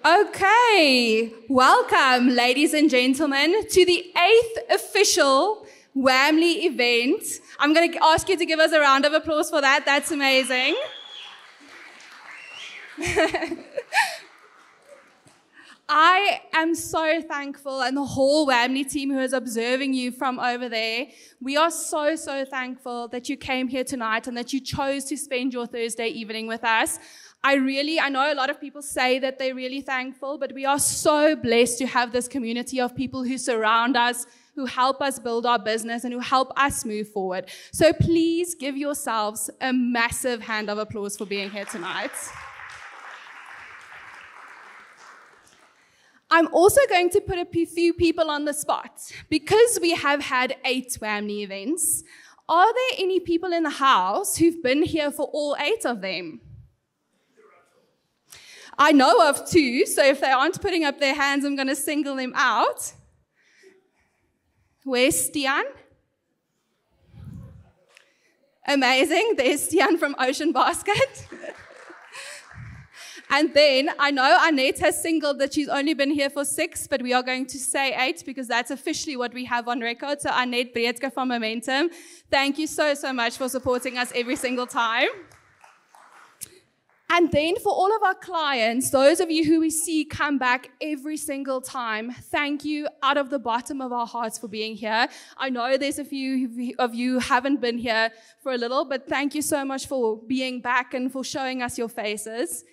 Okay, welcome, ladies and gentlemen, to the 8th official Whamly event. I'm going to ask you to give us a round of applause for that. That's amazing. I am so thankful, and the whole Whamly team who is observing you from over there, we are so thankful that you came here tonight and that you chose to spend your Thursday evening with us. I know a lot of people say that they're really thankful, but we are so blessed to have this community of people who surround us, who help us build our business, and who help us move forward. So please give yourselves a massive hand of applause for being here tonight. I'm also going to put a few people on the spot. Because we have had 8 Whamly events, are there any people in the house who've been here for all 8 of them? I know of 2, so if they aren't putting up their hands, I'm going to single them out. Where's Stian? Amazing. There's Stian from Ocean Basket. And then I know Annette has singled that she's only been here for 6, but we are going to say 8 because that's officially what we have on record. So Annette Breedke from Momentum, thank you so much for supporting us every single time. And then for all of our clients, those of you who we see come back every single time, thank you out of the bottom of our hearts for being here. I know there's a few of you who haven't been here for a little, but thank you so much for being back and for showing us your faces.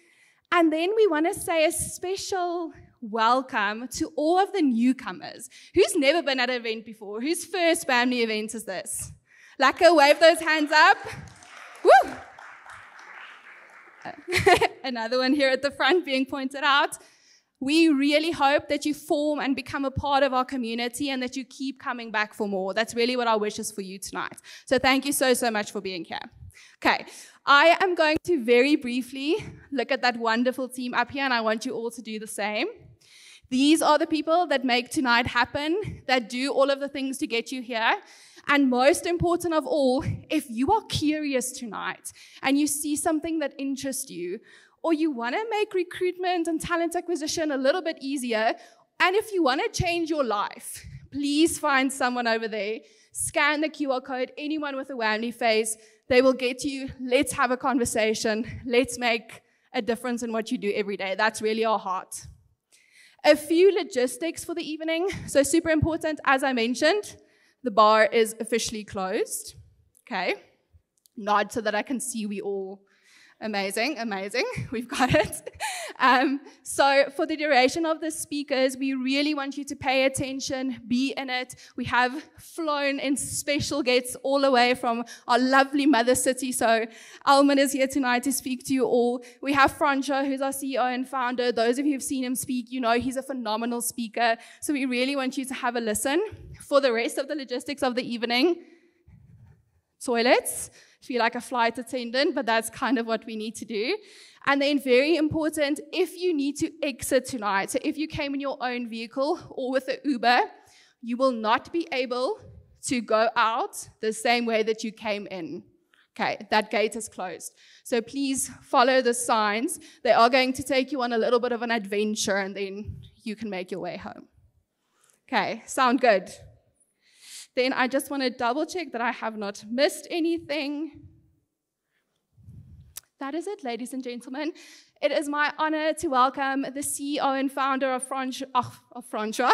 And then we want to say a special welcome to all of the newcomers. Who's never been at an event before? Whose first Whamly event is this? Laka, wave those hands up. Woo! Another one here at the front being pointed out. We really hope that you form and become a part of our community and that you keep coming back for more. That's really what our wish is for you tonight. So thank you so much for being here. Okay, I am going to very briefly look at that wonderful team up here, and I want you all to do the same. These are the people that make tonight happen, that do all of the things to get you here. And most important of all, if you are curious tonight and you see something that interests you, or you want to make recruitment and talent acquisition a little bit easier, and if you want to change your life, please find someone over there, scan the QR code, anyone with a Whamly face, they will get to you. Let's have a conversation. Let's make a difference in what you do every day. That's really our heart. A few logistics for the evening. So super important, as I mentioned, the bar is officially closed. Okay. Nod so that I can see we all. Amazing. We've got it. So for the duration of the speakers, we really want you to pay attention, be in it. We have flown in special guests all the way from our lovely mother city. So Alman is here tonight to speak to you all. We have Francois, who's our CEO and founder. Those of you who've seen him speak, you know he's a phenomenal speaker. So we really want you to have a listen. For the rest of the logistics of the evening, toilets. Feel like a flight attendant, but that's kind of what we need to do. And then very important, if you need to exit tonight, so if you came in your own vehicle or with an Uber, you will not be able to go out the same way that you came in. Okay, that gate is closed. So please follow the signs. They are going to take you on a little bit of an adventure, and then you can make your way home. Okay, sound good? Then I just want to double check that I have not missed anything. That is it, ladies and gentlemen. It is my honor to welcome the CEO and founder of Francois,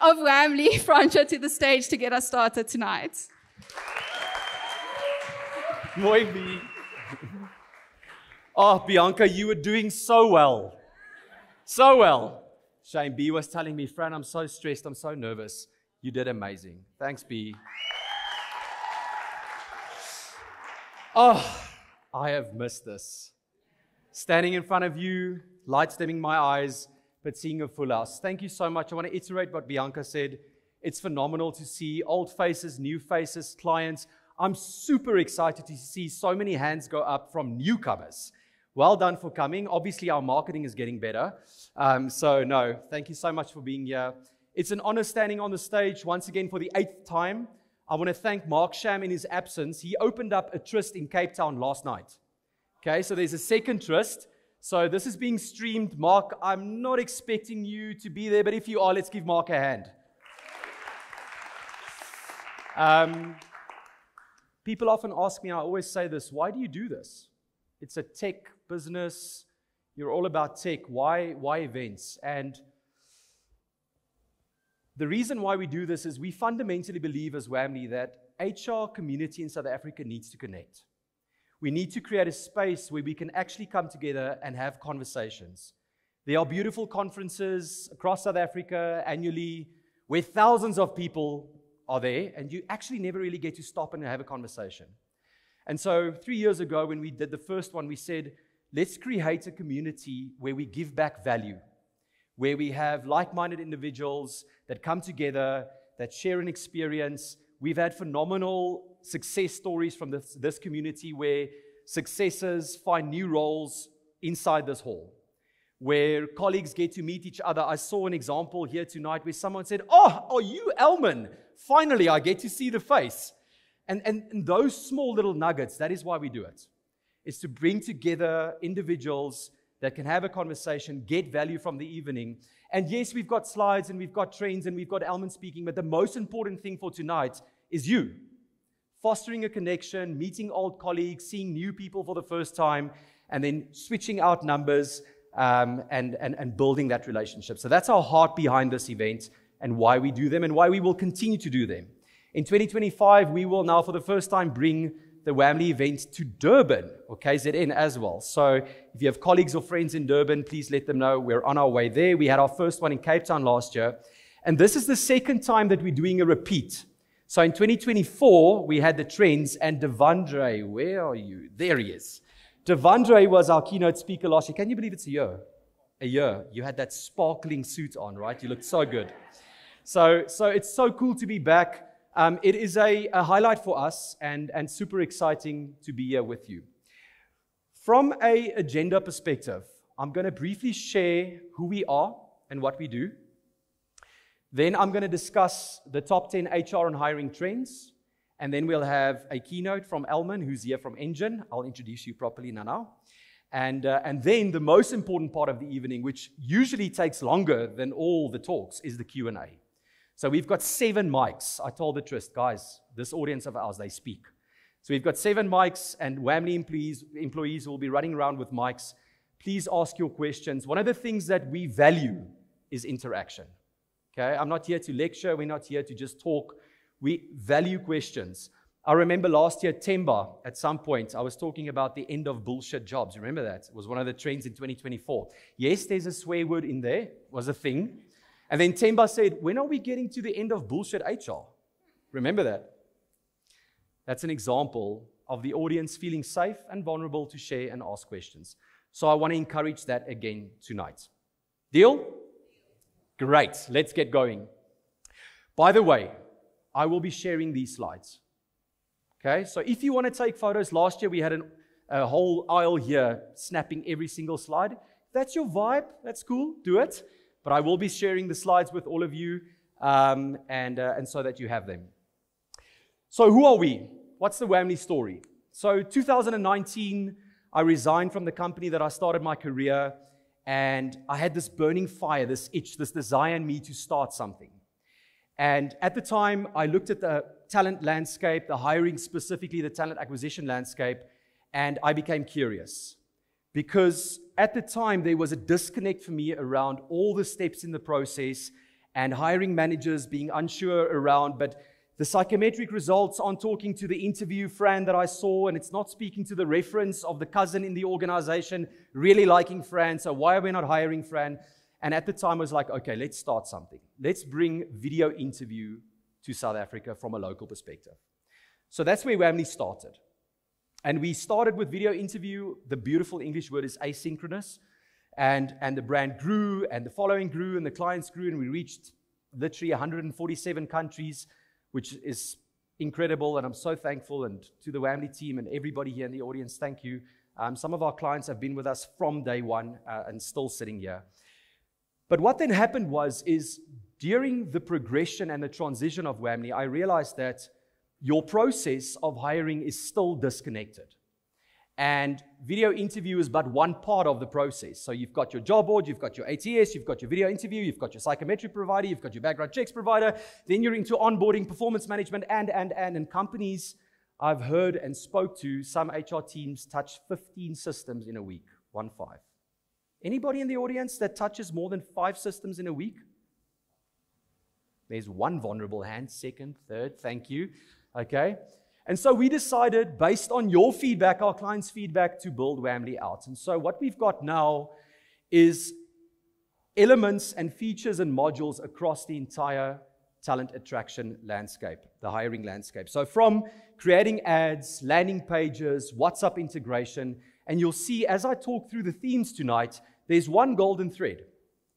of Whamly, Francois, to the stage to get us started tonight. Mooi, B. Oh, Bianca, you were doing so well. So well. Shane B was telling me, Fran, I'm so stressed, I'm so nervous. You did amazing. Thanks, B. Oh, I have missed this. Standing in front of you, lights dimming my eyes, but seeing a full house. Thank you so much. I want to iterate what Bianca said. It's phenomenal to see old faces, new faces, clients. I'm super excited to see so many hands go up from newcomers. Well done for coming. Obviously, our marketing is getting better. Thank you so much for being here. It's an honor standing on the stage once again for the 8th time. I want to thank Mark Sham in his absence. He opened up a tryst in Cape Town last night. Okay, so there's a second tryst. So this is being streamed. Mark, I'm not expecting you to be there, but if you are, let's give Mark a hand. People often ask me, I always say this, why do you do this? It's a tech business. You're all about tech. Why events? And the reason why we do this is we fundamentally believe as WAMLE that HR community in South Africa needs to connect. We need to create a space where we can actually come together and have conversations. There are beautiful conferences across South Africa annually where thousands of people are there, and you actually never really get to stop and have a conversation. And so 3 years ago, when we did the first one, we said, let's create a community where we give back value, where we have like-minded individuals that come together, that share an experience. We've had phenomenal success stories from this community where successors find new roles inside this hall, where colleagues get to meet each other. I saw an example here tonight where someone said, "Oh, are you Elman? Finally, I get to see the face." And those small little nuggets, that is why we do it. It's to bring together individuals that can have a conversation, get value from the evening. And yes, we've got slides and we've got trends and we've got Elman speaking, but the most important thing for tonight is you. Fostering a connection, meeting old colleagues, seeing new people for the first time, and then switching out numbers and building that relationship. So that's our heart behind this event and why we do them and why we will continue to do them. In 2025, we will now for the first time bring the WAMLE event to Durban or KZN as well. So if you have colleagues or friends in Durban, please let them know we're on our way there. We had our first one in Cape Town last year. And this is the second time that we're doing a repeat. So in 2024, we had the trends, and Devandre, where are you? There he is. Devandre was our keynote speaker last year. Can you believe it's a year? A year. You had that sparkling suit on, right? You looked so good. So it's so cool to be back. It is a highlight for us and super exciting to be here with you. From an agenda perspective, I'm going to briefly share who we are and what we do. Then I'm going to discuss the top 10 HR and hiring trends. And then we'll have a keynote from Elman, who's here from Engine. I'll introduce you properly now. And then the most important part of the evening, which usually takes longer than all the talks, is the Q&A. So we've got 7 mics. I told the Trist, guys, this audience of ours, they speak. So we've got 7 mics, and WAMLE employees will be running around with mics. Please ask your questions. One of the things that we value is interaction. Okay, I'm not here to lecture. We're not here to just talk. We value questions. I remember last year, Temba, at some point, I was talking about the end of bullshit jobs. Remember that? It was one of the trends in 2024. Yes, there's a swear word in there. It was a thing. And then Temba said, when are we getting to the end of bullshit HR? Remember that? That's an example of the audience feeling safe and vulnerable to share and ask questions. So I want to encourage that again tonight. Deal? Great. Let's get going. By the way, I will be sharing these slides. Okay? So if you want to take photos, last year we had a whole aisle here snapping every single slide. If that's your vibe, that's cool. Do it. But I will be sharing the slides with all of you and so that you have them. So who are we? What's the WAMLE story? So 2019, I resigned from the company that I started my career, and I had this burning fire, this itch, this desire in me to start something. And at the time, I looked at the talent landscape, the hiring, specifically the talent acquisition landscape, and I became curious. Because at the time, there was a disconnect for me around all the steps in the process and hiring managers being unsure around, but the psychometric results aren't talking to the interview Fran that I saw, and it's not speaking to the reference of the cousin in the organization really liking Fran, so why are we not hiring Fran? And at the time, I was like, okay, let's start something. Let's bring video interview to South Africa from a local perspective. So that's where WAMLE started. And we started with video interview. The beautiful English word is asynchronous. And the brand grew, and the following grew, and the clients grew, and we reached literally 147 countries, which is incredible, and I'm so thankful. And to the WAMLE team and everybody here in the audience, thank you. Some of our clients have been with us from day one and still sitting here. But what then happened is during the progression and the transition of WAMLE, I realized that your process of hiring is still disconnected. And video interview is but one part of the process. So you've got your job board, you've got your ATS, you've got your video interview, you've got your psychometric provider, you've got your background checks provider, then you're into onboarding, performance management, and companies I've heard and spoke to, some HR teams touch 15 systems in a week, 1-5. Anybody in the audience that touches more than 5 systems in a week? There's one vulnerable hand, second, third, thank you. Okay. And so we decided, based on your feedback, our clients' feedback, to build Wamly out. And so what we've got now is elements and features and modules across the entire talent attraction landscape, the hiring landscape. So from creating ads, landing pages, WhatsApp integration, and you'll see as I talk through the themes tonight, there's one golden thread.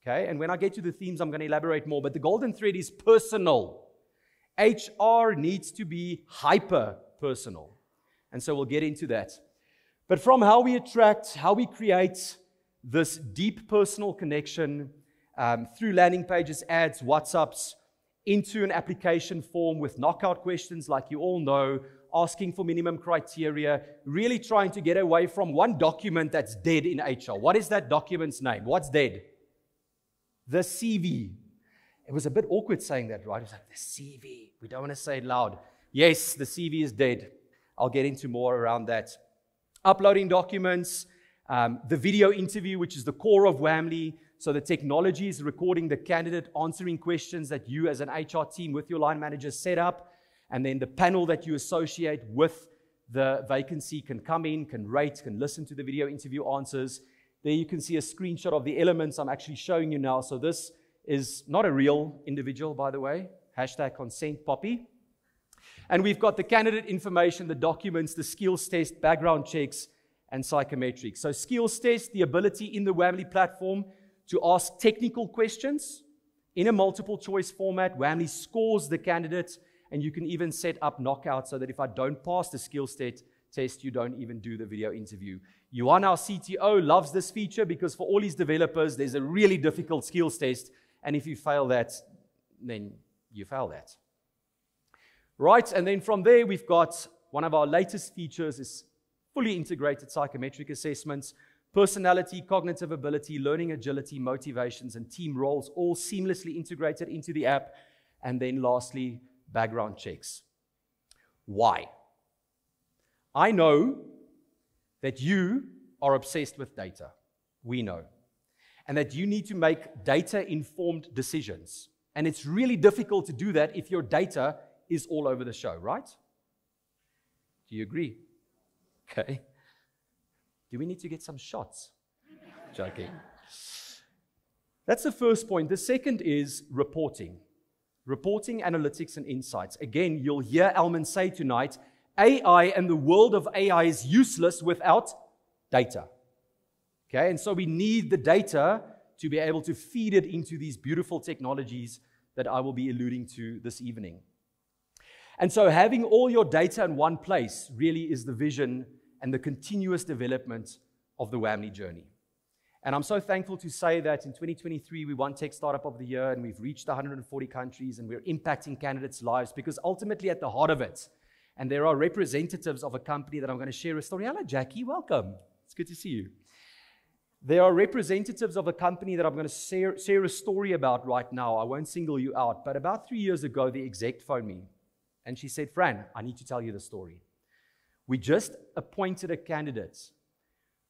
Okay, and when I get to the themes, I'm going to elaborate more, but the golden thread is personal. HR needs to be hyper-personal. And so we'll get into that. But from how we attract, how we create this deep personal connection through landing pages, ads, WhatsApps, into an application form with knockout questions like you all know, asking for minimum criteria, really trying to get away from one document that's dead in HR. What is that document's name? What's dead? The CV. It was a bit awkward saying that, right? It was like, the CV. We don't want to say it loud. Yes, the CV is dead. I'll get into more around that. Uploading documents, the video interview, which is the core of Wamly. So the technology is recording the candidate, answering questions that you as an HR team with your line manager set up. And then the panel that you associate with the vacancy can come in, can rate, can listen to the video interview answers. There you can see a screenshot of the elements I'm actually showing you now. So this is not a real individual, by the way. #ConsentPoppy. And we've got the candidate information, the documents, the skills test, background checks, and psychometrics. So skills test, the ability in the Wamly platform to ask technical questions in a multiple choice format. Wamly scores the candidate, and you can even set up knockouts so that if I don't pass the skills test, you don't even do the video interview. Yuan, our CTO, loves this feature because for all his developers, there's a really difficult skills test. And if you fail that, then you fail that. Right, and then from there, we've got one of our latest features is fully integrated psychometric assessments, personality, cognitive ability, learning agility, motivations, and team roles, all seamlessly integrated into the app. And then lastly, background checks. Why? I know that you are obsessed with data. We know. And that you need to make data-informed decisions. And it's really difficult to do that if your data is all over the show, right? Do you agree? Okay. Do we need to get some shots? Joking. That's the first point. The second is reporting. Reporting, analytics, and insights. Again, you'll hear Elman say tonight, AI and the world of AI is useless without data. Okay, and so we need the data to be able to feed it into these beautiful technologies that I will be alluding to this evening. And so having all your data in one place really is the vision and the continuous development of the Wamly journey. And I'm so thankful to say that in 2023, we won Tech Startup of the Year, and we've reached 140 countries, and we're impacting candidates' lives, because ultimately at the heart of it, and there are representatives of a company that I'm going to share a story. Hello, Jackie, welcome. It's good to see you. There are representatives of a company that I'm going to share a story about right now. I won't single you out, but about 3 years ago, the exec phoned me, and she said, Fran, I need to tell you the story. We just appointed a candidate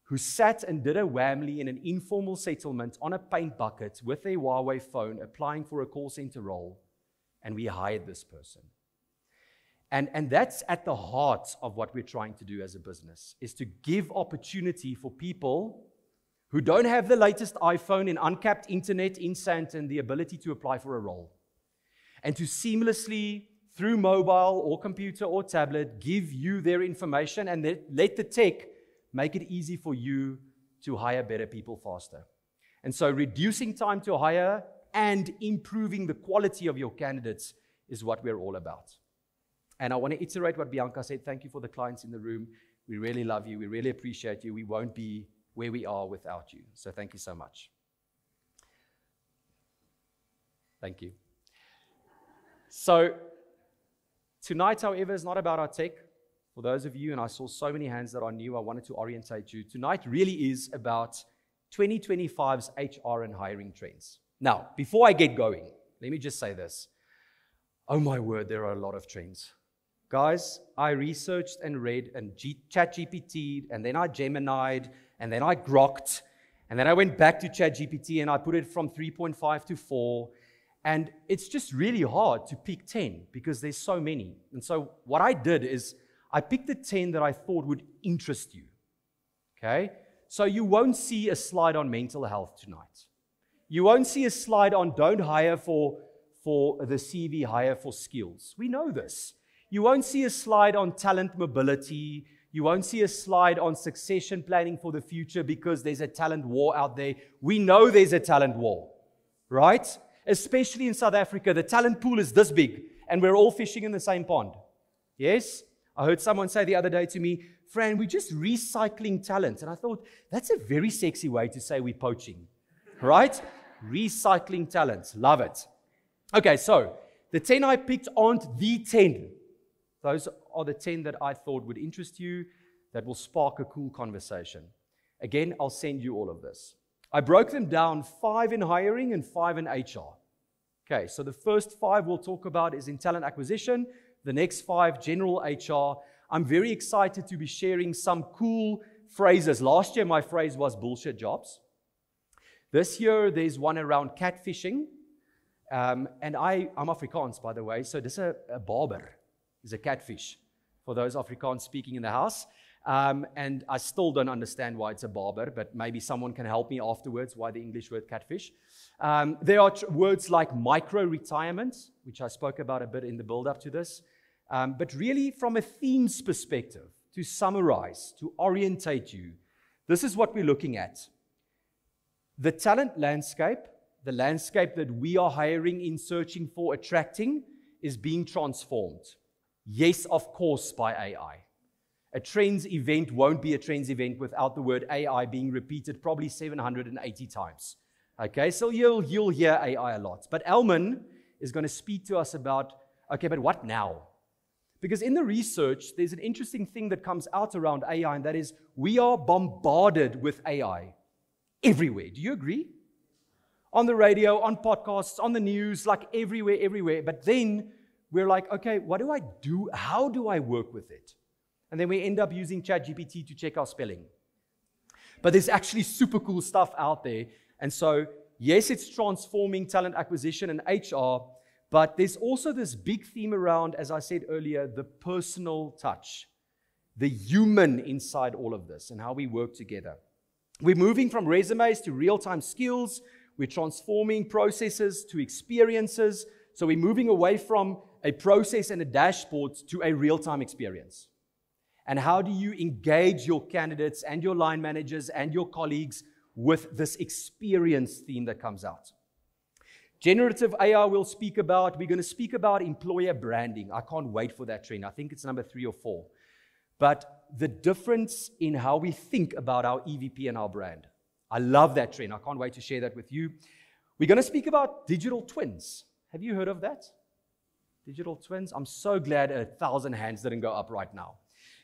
who sat and did a Wamly in an informal settlement on a paint bucket with a Huawei phone, applying for a call center role, and we hired this person. And that's at the heart of what we're trying to do as a business, is to give opportunity for people who don't have the latest iPhone and uncapped internet in Sandton the ability to apply for a role. And to seamlessly, through mobile or computer or tablet, give you their information and let the tech make it easy for you to hire better people faster. And so reducing time to hire and improving the quality of your candidates is what we're all about. And I want to iterate what Bianca said. Thank you for the clients in the room. We really love you. We really appreciate you. We won't be where we are without you. So thank you so much. Thank you. So tonight, however, is not about our tech. for those of you, and I saw so many hands that are new, I wanted to orientate you. Tonight really is about 2025's HR and hiring trends. Now, before I get going, let me just say this. Oh my word, there are a lot of trends. Guys, I researched and read and ChatGPT'd, and then I Gemini'd, and then I Grokked, and then I went back to ChatGPT and I put it from 3.5 to 4. And it's just really hard to pick 10 because there's so many. And so what I did is I picked the 10 that I thought would interest you. Okay? So you won't see a slide on mental health tonight. You won't see a slide on don't hire for the CV, hire for skills. We know this. You won't see a slide on talent mobility. You won't see a slide on succession planning for the future because there's a talent war out there. We know there's a talent war, right? Especially in South Africa, the talent pool is this big, and we're all fishing in the same pond. Yes? I heard someone say the other day to me, Fran, we're just recycling talent. And I thought, that's a very sexy way to say we're poaching, right? Recycling talent. Love it. Okay, so the 10 I picked aren't the 10. Those are the 10 that I thought would interest you, that will spark a cool conversation. Again, I'll send you all of this. I broke them down, 5 in hiring and 5 in HR. Okay, so the first 5 we'll talk about is in talent acquisition. The next 5, general HR. I'm very excited to be sharing some cool phrases. Last year, my phrase was bullshit jobs. This year, there's one around catfishing. And I'm Afrikaans, by the way, so this is a barber, is a catfish, for those Afrikaans speaking in the house. And I still don't understand why it's a barber, but maybe someone can help me afterwards why the English word catfish. There are words like micro-retirement, which I spoke about a bit in the build-up to this. But really, from a themes perspective, to summarize, to orientate you, this is what we're looking at. The talent landscape, the landscape that we are hiring in, searching for, attracting, is being transformed. Yes, of course, by AI. A trends event won't be a trends event without the word AI being repeated probably 780 times. Okay, so you'll hear AI a lot. But Elman is going to speak to us about, okay, but what now? Because in the research, there's an interesting thing that comes out around AI, and that is we are bombarded with AI everywhere. Do you agree? On the radio, on podcasts, on the news, like everywhere. But then we're like, okay, what do I do? How do I work with it? And then we end up using ChatGPT to check our spelling. But there's actually super cool stuff out there. And so, yes, it's transforming talent acquisition and HR, but there's also this big theme around, as I said earlier, the personal touch, the human inside all of this and how we work together. We're moving from resumes to real-time skills. We're transforming processes to experiences. So we're moving away from a process and a dashboard to a real-time experience. And how do you engage your candidates and your line managers and your colleagues with this experience theme that comes out? Generative AI we'll speak about. We're going to speak about employer branding. I can't wait for that trend. I think it's number 3 or 4. But the difference in how we think about our EVP and our brand. I love that trend. I can't wait to share that with you. We're going to speak about digital twins. Have you heard of that? Digital twins? I'm so glad 1,000 hands didn't go up right now.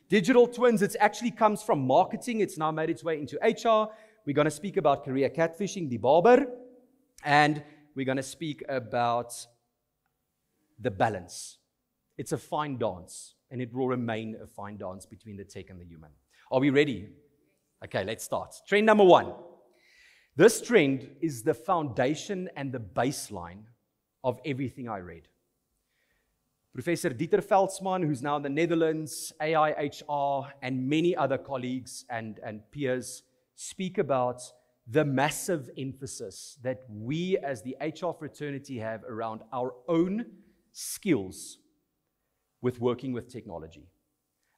Digital twins, it actually comes from marketing. It's now made its way into HR. We're going to speak about career catfishing, the barber. And we're going to speak about the balance. It's a fine dance, and it will remain a fine dance between the tech and the human. Are we ready? Okay, let's start. Trend number 1. This trend is the foundation and the baseline of everything I read. Professor Dieter Veldsman, who's now in the Netherlands, AIHR, and many other colleagues and peers speak about the massive emphasis that we as the HR fraternity have around our own skills with working with technology.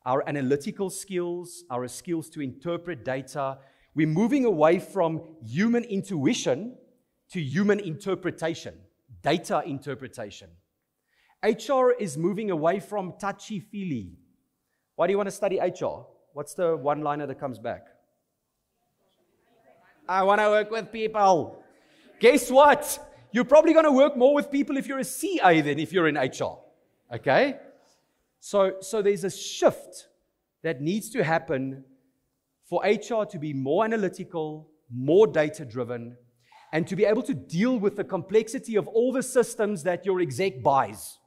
Our analytical skills, our skills to interpret data. We're moving away from human intuition to human interpretation, data interpretation. HR is moving away from touchy-feely. Why do you want to study HR? What's the one-liner that comes back? I want to work with people. Guess what? You're probably going to work more with people if you're a CA than if you're in HR. Okay? So there's a shift that needs to happen for HR to be more analytical, more data-driven, and to be able to deal with the complexity of all the systems that your exec buys.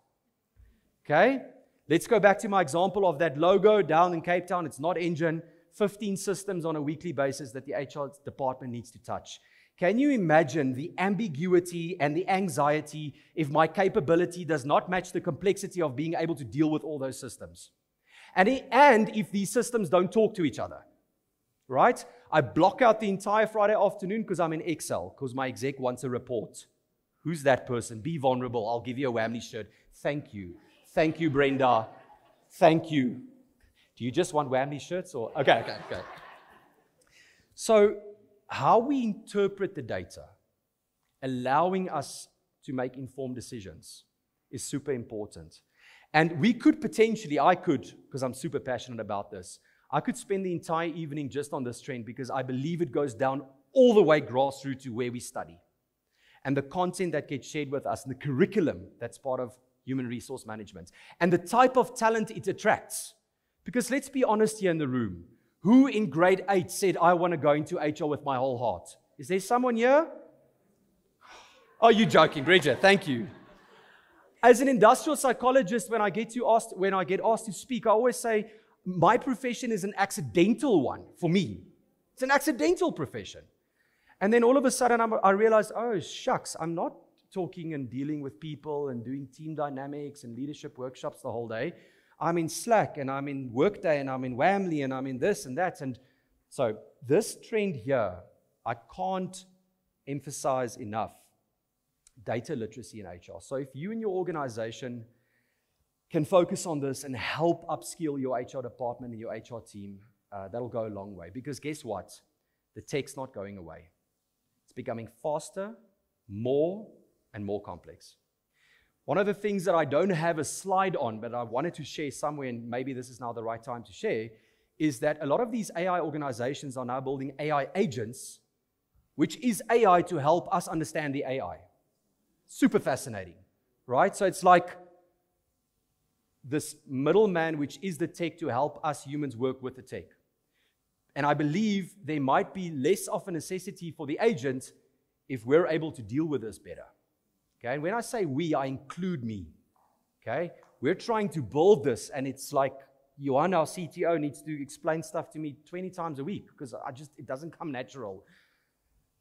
Okay? Let's go back to my example of that logo down in Cape Town. It's not Engine. 15 systems on a weekly basis that the HR department needs to touch. Can you imagine the ambiguity and the anxiety if my capability does not match the complexity of being able to deal with all those systems? And if these systems don't talk to each other, right? I block out the entire Friday afternoon because I'm in Excel, because my exec wants a report. Who's that person? Be vulnerable. I'll give you a Whamley shirt. Thank you. Thank you, Brenda. Thank you. Do you just want Whamley shirts? Or okay. So how we interpret the data, allowing us to make informed decisions, is super important. And we could potentially, I could, because I'm super passionate about this, I could spend the entire evening just on this trend because I believe it goes down all the way grassroots to where we study. And the content that gets shared with us, and the curriculum that's part of human resource management, and the type of talent it attracts. Because let's be honest here in the room, who in grade 8 said, I want to go into HR with my whole heart? Is there someone here? Oh, you're joking, Bridget, thank you. As an industrial psychologist, when I get asked to speak, I always say, my profession is an accidental one for me. It's an accidental profession. And then all of a sudden I realized, oh, shucks, I'm not talking and dealing with people and doing team dynamics and leadership workshops the whole day. I'm in Slack and I'm in Workday and I'm in Whamley and I'm in this and that. And so this trend here, I can't emphasize enough data literacy in HR. So if you and your organization can focus on this and help upskill your HR department and your HR team, that'll go a long way. Because guess what? The tech's not going away. It's becoming faster, more, and more complex. One of the things that I don't have a slide on, but I wanted to share somewhere, and maybe this is now the right time to share, is that a lot of these AI organizations are now building AI agents, which is AI to help us understand the AI. Super fascinating, right? So it's like this middleman, which is the tech, to help us humans work with the tech. And I believe there might be less of a necessity for the agent if we're able to deal with this better. Okay, and when I say we, I include me. Okay, we're trying to build this, and it's like Johan, our CTO, needs to explain stuff to me 20 times a week because it doesn't come natural.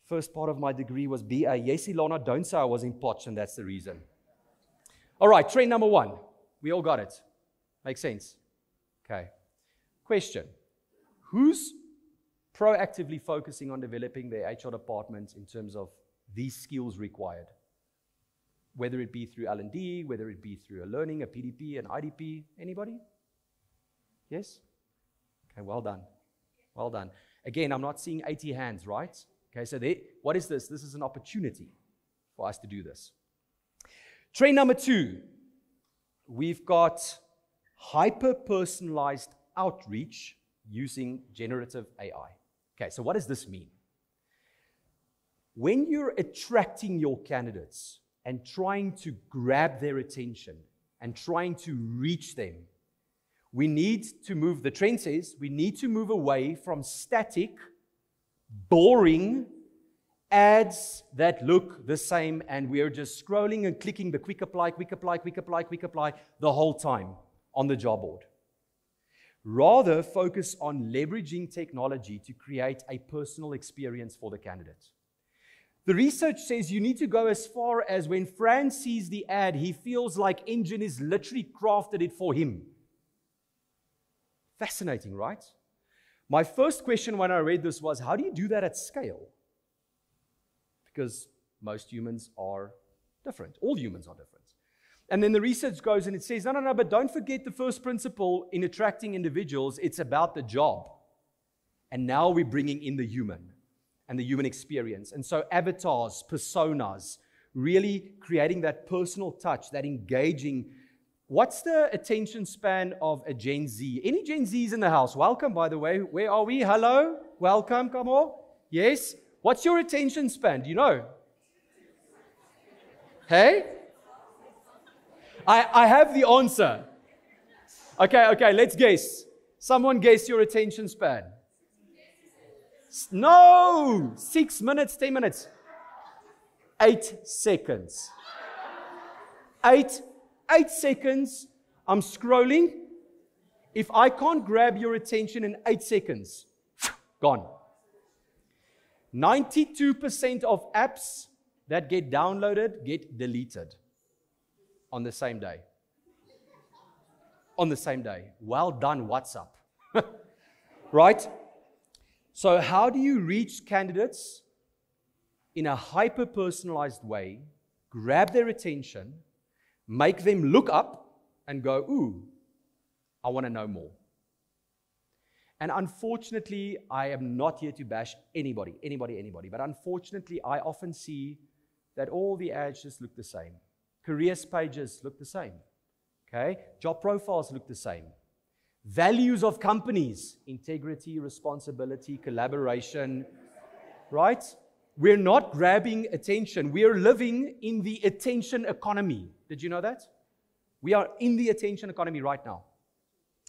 First part of my degree was BA. Yes, Ilona, don't say I was in Potch, and that's the reason. All right, trend number 1. We all got it. Makes sense? Okay. Question. Who's proactively focusing on developing their HR department in terms of these skills required? Whether it be through L&D, whether it be through a learning, a PDP, an IDP. Anybody? Yes? Okay, well done. Well done. Again, I'm not seeing 80 hands, right? Okay, so what is this? This is an opportunity for us to do this. Trend number 2. We've got hyper-personalized outreach using generative AI. Okay, so what does this mean? When you're attracting your candidates and trying to grab their attention and trying to reach them, we need to move, the trend says, we need to move away from static, boring ads that look the same, and we're just scrolling and clicking the quick apply the whole time on the job board. Rather, focus on leveraging technology to create a personal experience for the candidate. The research says you need to go as far as when Fran sees the ad, he feels like Engine is literally crafted it for him. Fascinating, right? My first question when I read this was, how do you do that at scale? Because most humans are different. All humans are different. And then the research goes and it says, no, but don't forget the first principle in attracting individuals. It's about the job. And now we're bringing in the human and the human experience. And so avatars, personas, really creating that personal touch, that engaging. What's the attention span of a Gen Z? Any Gen Zs in the house? Welcome, by the way. Where are we? Hello? Welcome, come on. Yes? What's your attention span? Do you know? Hey? I have the answer. Okay, let's guess. Someone guess your attention span. No! 6 minutes, 10 minutes. 8 seconds. 8 seconds. I'm scrolling. If I can't grab your attention in 8 seconds, gone. 92% of apps that get downloaded get deleted on the same day. On the same day. Well done, WhatsApp. Right? So how do you reach candidates in a hyper-personalized way, grab their attention, make them look up and go, ooh, I want to know more. And unfortunately, I am not here to bash anybody, but unfortunately, I often see that all the ads just look the same. Careers pages look the same. Okay? Job profiles look the same. Values of companies, integrity, responsibility, collaboration, right? We're not grabbing attention. We are living in the attention economy. Did you know that? We are in the attention economy right now.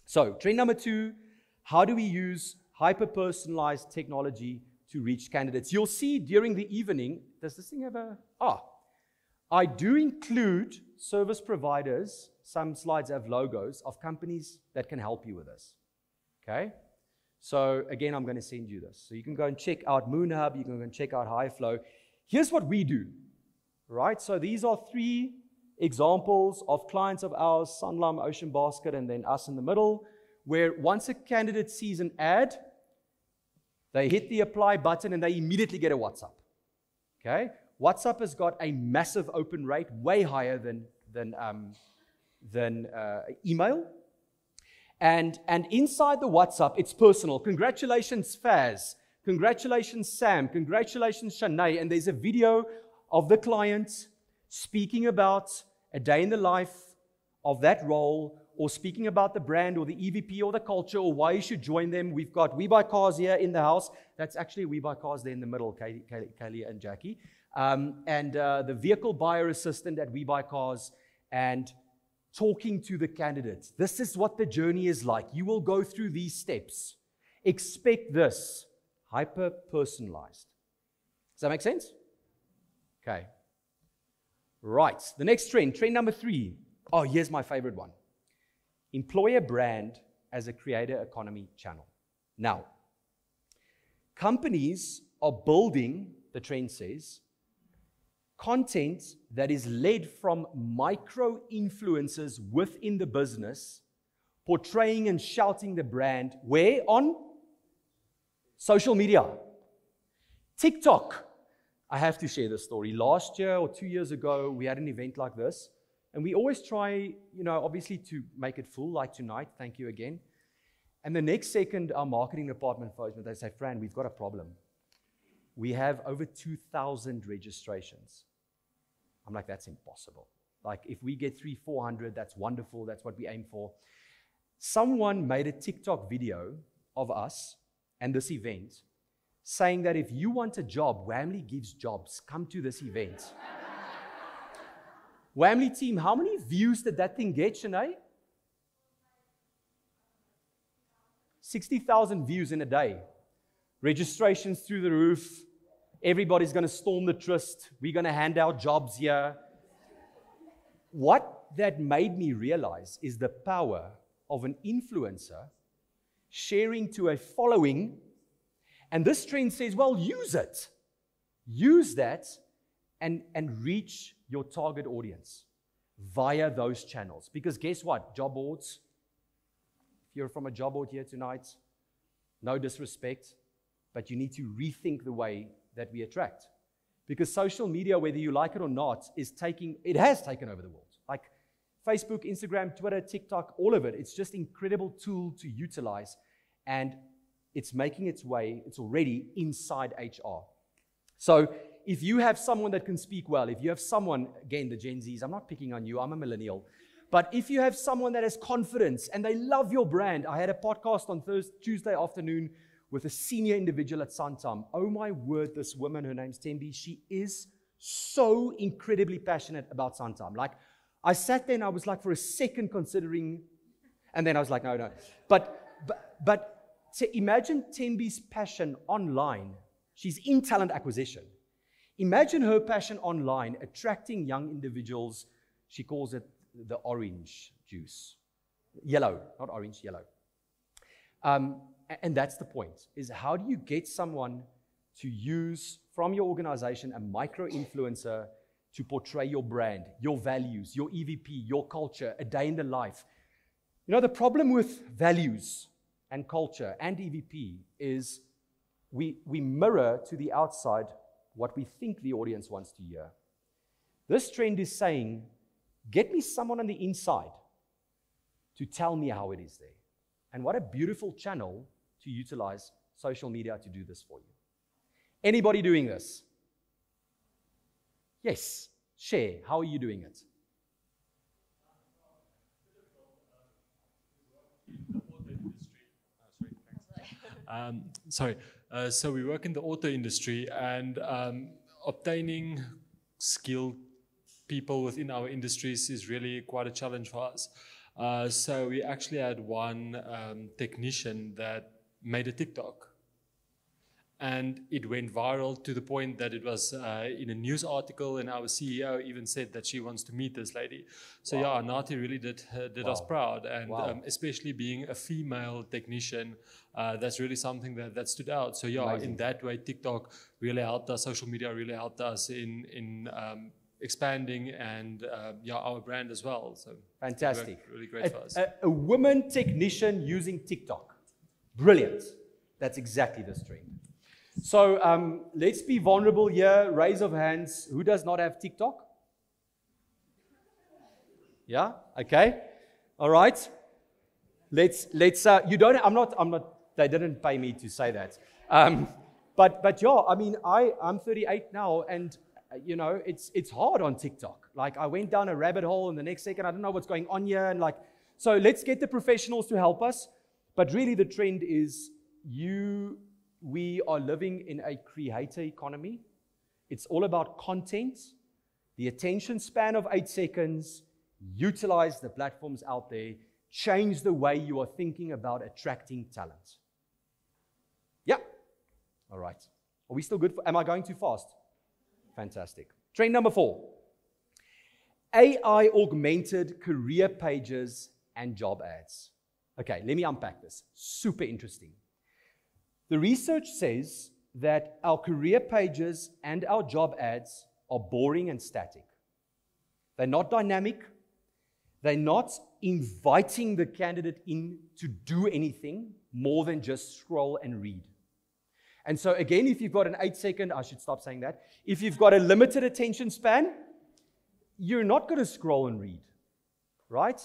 So, trend number 2, how do we use hyper-personalized technology to reach candidates? You'll see during the evening, does this thing have a... I do include service providers. Some slides have logos of companies that can help you with this. Okay? So, again, I'm going to send you this. So you can go and check out MoonHub. You can go and check out HighFlow. Here's what we do. Right? So these are 3 examples of clients of ours, Sanlam, Ocean Basket, and then us in the middle, where once a candidate sees an ad, they hit the apply button and they immediately get a WhatsApp. Okay? WhatsApp has got a massive open rate, way higher than email. And inside the WhatsApp, it's personal. Congratulations, Faz. Congratulations, Sam. Congratulations, Shanae. And there's a video of the client speaking about a day in the life of that role, or speaking about the brand or the EVP or the culture or why you should join them. We've got We Buy Cars here in the house. That's actually We Buy Cars there in the middle, Kaylee and Jackie. And the vehicle buyer assistant at We Buy Cars, and talking to the candidates. This is what the journey is like. You will go through these steps. Expect this. Hyper-personalized. Does that make sense? Okay. Right. The next trend number 3. Oh, here's my favorite one. Employer brand as a creator economy channel. Now, companies are building, the trend says, content that is led from micro-influencers within the business, portraying and shouting the brand. Where? On social media. TikTok. I have to share this story. Last year or 2 years ago, we had an event like this. And we always try, obviously to make it full, like tonight. Thank you again. And the next second, our marketing department phones me. They say, Fran, we've got a problem. We have over 2,000 registrations. I'm like, that's impossible. Like, if we get 300-400, that's wonderful. That's what we aim for. Someone made a TikTok video of us and this event saying that if you want a job, Whamly gives jobs. Come to this event. Whamly team, how many views did that thing get, Shanae? 60,000 views in a day. Registrations through the roof. Everybody's going to storm the tryst. We're going to hand out jobs here. What that made me realize is the power of an influencer sharing to a following. And this trend says, well, use it. Use that and reach your target audience via those channels. Because guess what? Job boards. If you're from a job board here tonight, no disrespect, but you need to rethink the way that we attract. Because social media, whether you like it or not, has taken over the world. Like Facebook, Instagram, Twitter, TikTok, all of it. It's just an incredible tool to utilize. And it's making its way, it's already inside HR. So if you have someone that can speak well, if you have someone, again, the Gen Zs, I'm not picking on you, I'm a millennial, but if you have someone that has confidence and they love your brand, I had a podcast on Tuesday afternoon with a senior individual at Santam. Oh my word, this woman, her name's Tembi, she is so incredibly passionate about Santam. Like, I sat there and I was like for a second considering, and then I was like, no. But But imagine Tembi's passion online. She's in talent acquisition. Imagine her passion online attracting young individuals. She calls it the orange juice. Yellow, not orange, yellow. And that's the point, is how do you get someone to use from your organization a micro-influencer to portray your brand, your values, your EVP, your culture, a day in the life. You know, the problem with values and culture and EVP is we mirror to the outside what we think the audience wants to hear. This trend is saying, get me someone on the inside to tell me how it is there. And what a beautiful channel to utilize social media to do this for you. Anybody doing this? Yes. Share. How are you doing it? So we work in the auto industry, and obtaining skilled people within our industries is really quite a challenge for us. So we actually had one technician that made a TikTok. And it went viral to the point that it was in a news article, and our CEO even said that she wants to meet this lady. So wow. Yeah, Nati really did us proud, and especially being a female technician, that's really something that stood out. So yeah, amazing. In that way, TikTok really helped us. Social media really helped us in expanding and our brand as well. So fantastic, really great for us. A woman technician using TikTok, brilliant. That's exactly this trend. So let's be vulnerable here. Raise of hands. Who does not have TikTok? Yeah. Okay. All right. Let's. You don't. I'm not. They didn't pay me to say that. But yeah. I mean, I'm 38 now, and you know, it's hard on TikTok. Like I went down a rabbit hole, and the next second I don't know what's going on here, and like. So let's get the professionals to help us. But really, the trend is we are living in a creator economy. It's all about content, the attention span of 8 seconds, utilize the platforms out there, change the way you are thinking about attracting talent. Yeah. All right. Are we still good? Am I going too fast? Fantastic. Trend number 4. AI augmented career pages and job ads. Okay, let me unpack this. Super interesting. The research says that our career pages and our job ads are boring and static. They're not dynamic. They're not inviting the candidate in to do anything more than just scroll and read. And so again, if you've got an 8-second, I should stop saying that. If you've got a limited attention span, you're not going to scroll and read, right?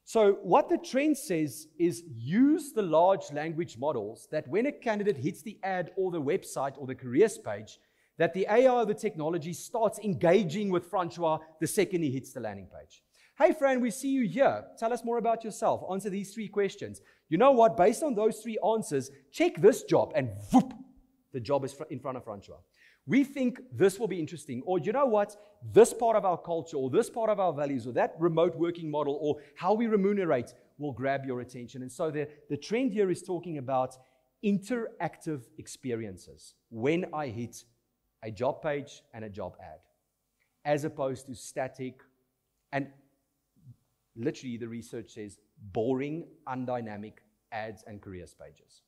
So what the trend says is use the large language models that when a candidate hits the ad or the website or the careers page, that the AI or the technology starts engaging with Francois the second he hits the landing page. Hey, Fran, we see you here. Tell us more about yourself. Answer these 3 questions. You know what? Based on those 3 answers, check this job, and whoop, the job is in front of Francois. We think this will be interesting. Or you know what? This part of our culture or this part of our values or that remote working model or how we remunerate will grab your attention. And so the trend here is talking about interactive experiences when I hit a job page and a job ad, as opposed to static and literally the research says boring, undynamic ads and careers pages.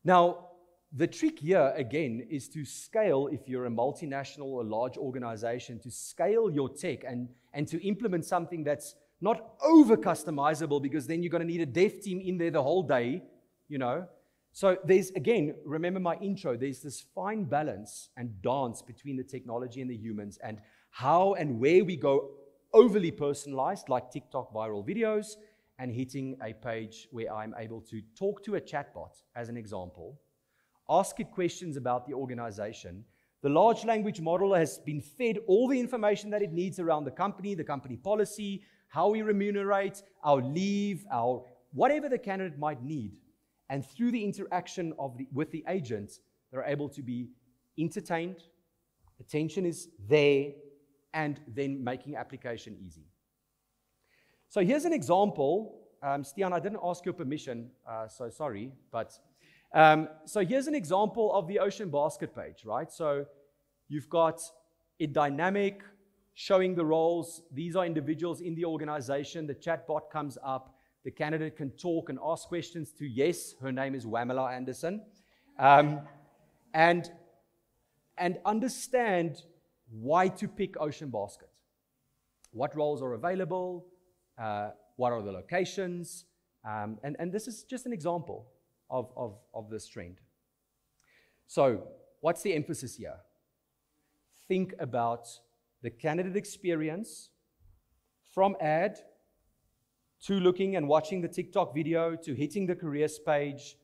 Now, the trick here, again, is to scale, if you're a multinational or large organization, to scale your tech and to implement something that's not over-customizable, because then you're going to need a dev team in there the whole day, you know. So there's, again, remember my intro, there's this fine balance and dance between the technology and the humans, and how and where we go overly personalized, like TikTok viral videos, and hitting a page where I'm able to talk to a chatbot, as an example, ask it questions about the organization. The large language model has been fed all the information that it needs around the company policy, how we remunerate, our leave, our whatever the candidate might need. And through the interaction with the agent, they're able to be entertained, attention is there, and then making application easy. So here's an example Stian, I didn't ask your permission, so sorry. But so here's an example of the Ocean Basket page, right? So you've got it dynamic, showing the roles. These are individuals in the organization. The chatbot comes up. The candidate can talk and ask questions to, yes, her name is Wamela Anderson. And understand why to pick Ocean Basket. What roles are available? What are the locations? And this is just an example of this trend. So what's the emphasis here? Think about the candidate experience from ad to looking and watching the TikTok video to hitting the careers page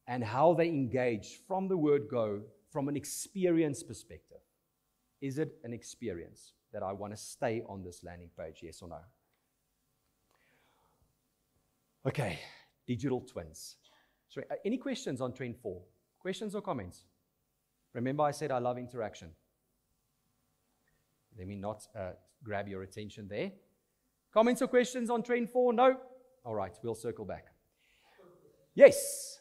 and how they engage from the word go from an experience perspective. Is it an experience that I want to stay on this landing page, yes or no? Okay, digital twins. So, any questions on Trend 4? Questions or comments? Remember I said I love interaction. Let me not grab your attention there. Comments or questions on Trend 4? No? All right, we'll circle back. Yes?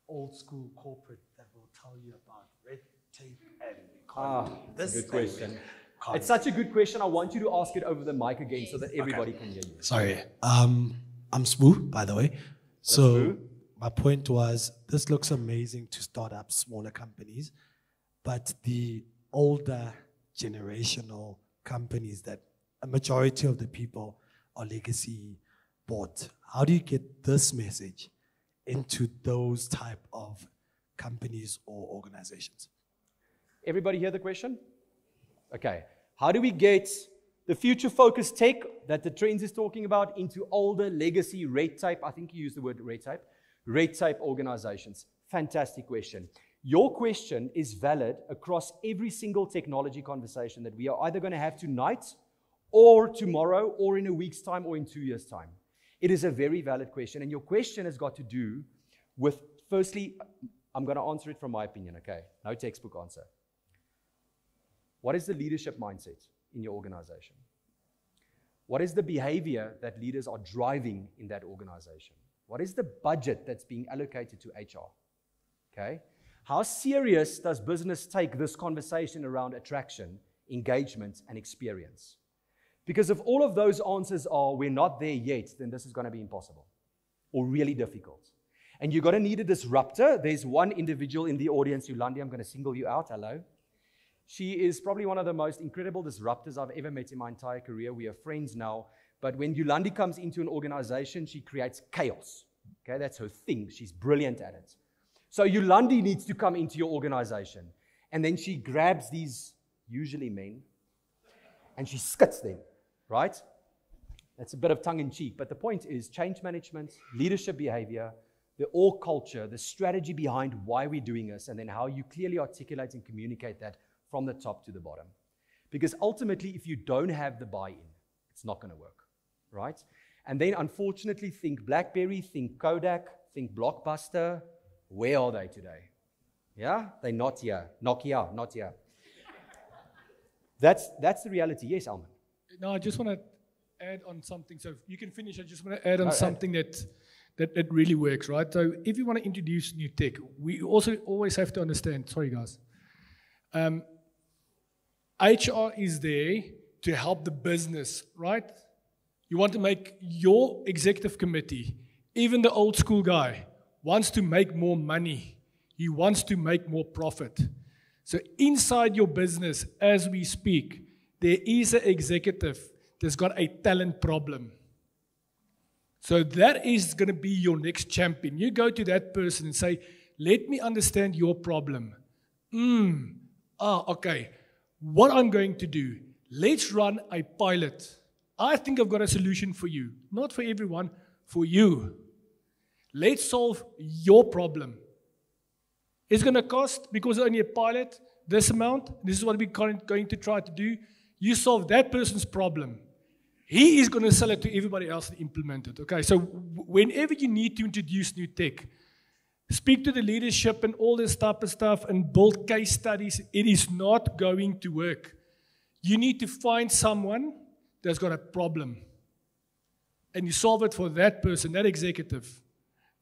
Old school corporate that will tell you about red tape and economy. That's a good question. It's such a good question. I want you to ask it over the mic again so that everybody can hear you. Sorry. I'm Spoo, by the way. So my point was, this looks amazing to start up smaller companies, but the older generational companies that a majority of the people are legacy bought. How do you get this message into those type of companies or organizations? Everybody hear the question? Okay. How do we get the future-focused tech that the Trends is talking about into older legacy red tape? I think you used the word red tape organizations. Fantastic question. Your question is valid across every single technology conversation that we are either going to have tonight or tomorrow or in a week's time or in 2 years' time. It is a very valid question, and your question has got to do with, firstly, I'm going to answer it from my opinion, okay? No textbook answer. What is the leadership mindset in your organization? What is the behavior that leaders are driving in that organization? What is the budget that's being allocated to HR? Okay? How serious does business take this conversation around attraction, engagement, and experience? Because if all of those answers are, we're not there yet, then this is going to be impossible or really difficult. And you're going to need a disruptor. There's one individual in the audience, Yolandi, I'm going to single you out. Hello. She is probably one of the most incredible disruptors I've ever met in my entire career. We are friends now. But when Yolandi comes into an organization, she creates chaos. Okay, that's her thing. She's brilliant at it. So Yolandi needs to come into your organization. And then she grabs these, usually men, and she skits them. Right? That's a bit of tongue-in-cheek, but the point is change management, leadership behavior, the org culture, the strategy behind why we're doing this, and then how you clearly articulate and communicate that from the top to the bottom. Because ultimately, if you don't have the buy-in, it's not going to work, right? And then, unfortunately, think BlackBerry, think Kodak, think Blockbuster. Where are they today? Yeah? They're not here. Nokia, not here. That's the reality. Yes, Alman. No, I just want to add on something. So you can finish. I just want to add on something that really works, right? So if you want to introduce new tech, we also always have to understand, sorry guys, HR is there to help the business, right? You want to make your executive committee, even the old school guy, wants to make more money. He wants to make more profit. So inside your business, as we speak, there is an executive that's got a talent problem. So that is going to be your next champion. You go to that person and say, let me understand your problem. Okay. What I'm going to do, let's run a pilot. I think I've got a solution for you. Not for everyone, for you. Let's solve your problem. It's going to cost, because it's only a pilot, this amount. This is what we're going to try to do. You solve that person's problem. He is going to sell it to everybody else and implement it. Okay, so whenever you need to introduce new tech, speak to the leadership and all this type of stuff and build case studies. It is not going to work. You need to find someone that's got a problem. And you solve it for that person, that executive.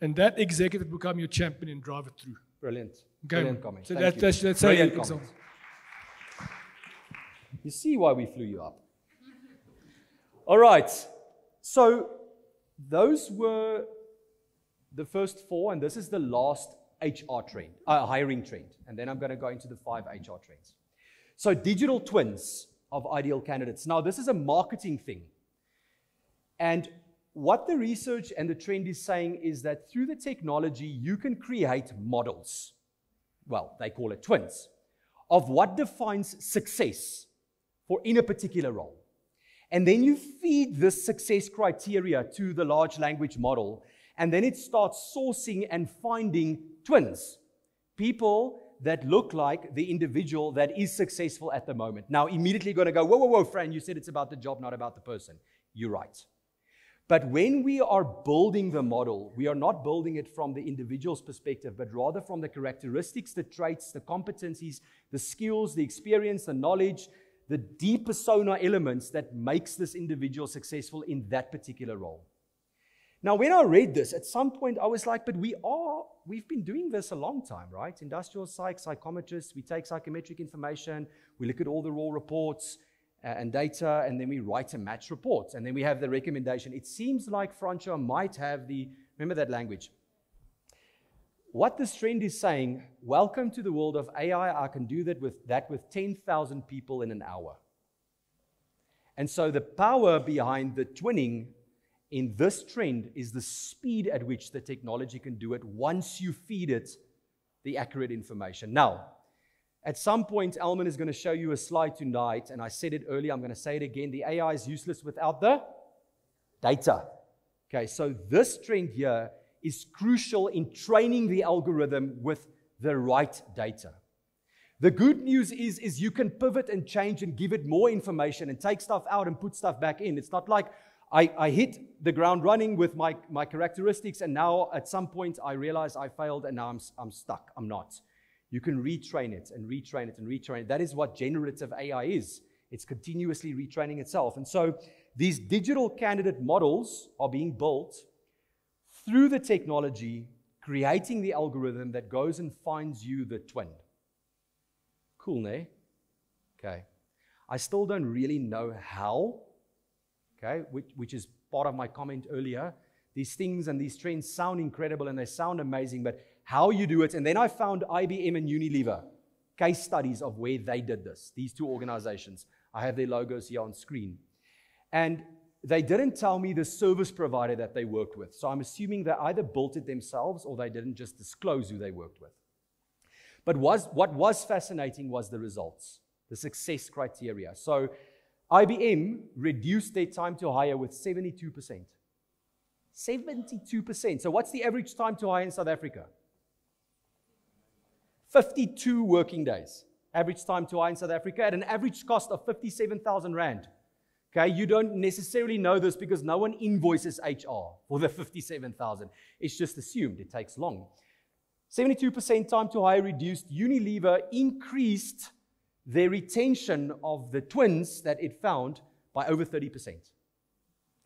And that executive become your champion and drive it through. Brilliant. Okay. Brilliant comment. So Thank you. that's Brilliant an example. comment. You see why we flew you up. All right. So those were the first 4, and this is the last HR trend, hiring trend. And then I'm going to go into the 5 HR trends. So digital twins of ideal candidates. Now, this is a marketing thing. And what the research and the trend is saying is that through the technology, you can create models. Well, they call it twins, of what defines success in a particular role. And then you feed this success criteria to the large language model, and then it starts sourcing and finding twins, people that look like the individual that is successful at the moment. Now, immediately going to go, whoa, whoa, whoa, Fran, you said it's about the job, not about the person. You're right. But when we are building the model, we are not building it from the individual's perspective, but rather from the characteristics, the traits, the competencies, the skills, the experience, the knowledge, the deep persona elements that makes this individual successful in that particular role. Now, when I read this, at some point I was like, but we've been doing this a long time, right? Industrial psychometrists, we take psychometric information, we look at all the raw reports and data, and then we write a match report, and then we have the recommendation. It seems like Francois might have remember that language. What this trend is saying, welcome to the world of AI, I can do that with 10,000 people in an hour. And so the power behind the twinning in this trend is the speed at which the technology can do it once you feed it the accurate information. Now, at some point, Elman is going to show you a slide tonight, and I said it earlier, I'm going to say it again. The AI is useless without the data. Okay, so this trend here is crucial in training the algorithm with the right data. The good news is you can pivot and change and give it more information and take stuff out and put stuff back in. It's not like I hit the ground running with my characteristics, and now at some point I realize I failed and now I'm stuck. I'm not. You can retrain it and retrain it and retrain it. That is what generative AI is. It's continuously retraining itself. And so these digital candidate models are being built through the technology, creating the algorithm that goes and finds you the twin. Cool, ne? Okay. I still don't really know how, okay, which is part of my comment earlier. These things and these trends sound incredible and they sound amazing, but how you do it. And then I found IBM and Unilever case studies of where they did this, these 2 organizations. I have their logos here on screen. And they didn't tell me the service provider that they worked with. So I'm assuming they either built it themselves or they didn't just disclose who they worked with. But what was fascinating was the results, the success criteria. So IBM reduced their time to hire with 72%. 72%. So what's the average time to hire in South Africa? 52 working days. Average time to hire in South Africa at an average cost of 57,000 Rand. Okay, you don't necessarily know this because no one invoices HR for the 57,000. It's just assumed it takes long. 72% time to hire reduced. Unilever increased their retention of the twins that it found by over 30%.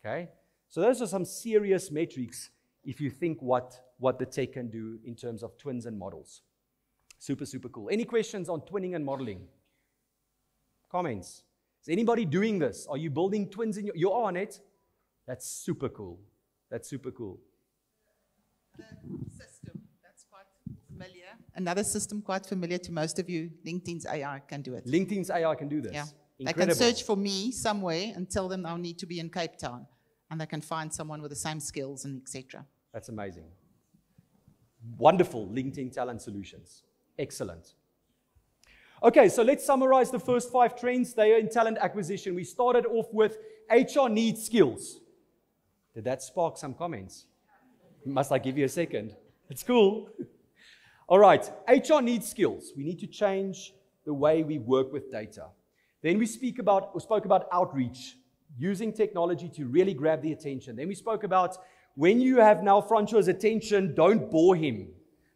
Okay, so those are some serious metrics if you think what the tech can do in terms of twins and models. Super, super cool. Any questions on twinning and modeling? Comments? Is anybody doing this? Are you building twins in you're on it? That's super cool. That's super cool. System that's quite familiar. Another system quite familiar to most of you, LinkedIn's AI can do it. LinkedIn's AI can do this. Yeah. Incredible. They can search for me somewhere and tell them they'll need to be in Cape Town, and they can find someone with the same skills and etc. That's amazing. Wonderful LinkedIn talent solutions. Excellent. Okay, so let's summarize the first 5 trends. They are in talent acquisition. We started off with HR needs skills. Did that spark some comments? Must I give you a second? It's cool. All right, HR needs skills. We need to change the way we work with data. Then we spoke about outreach, using technology to really grab the attention. Then we spoke about when you have now Francois' attention, don't bore him.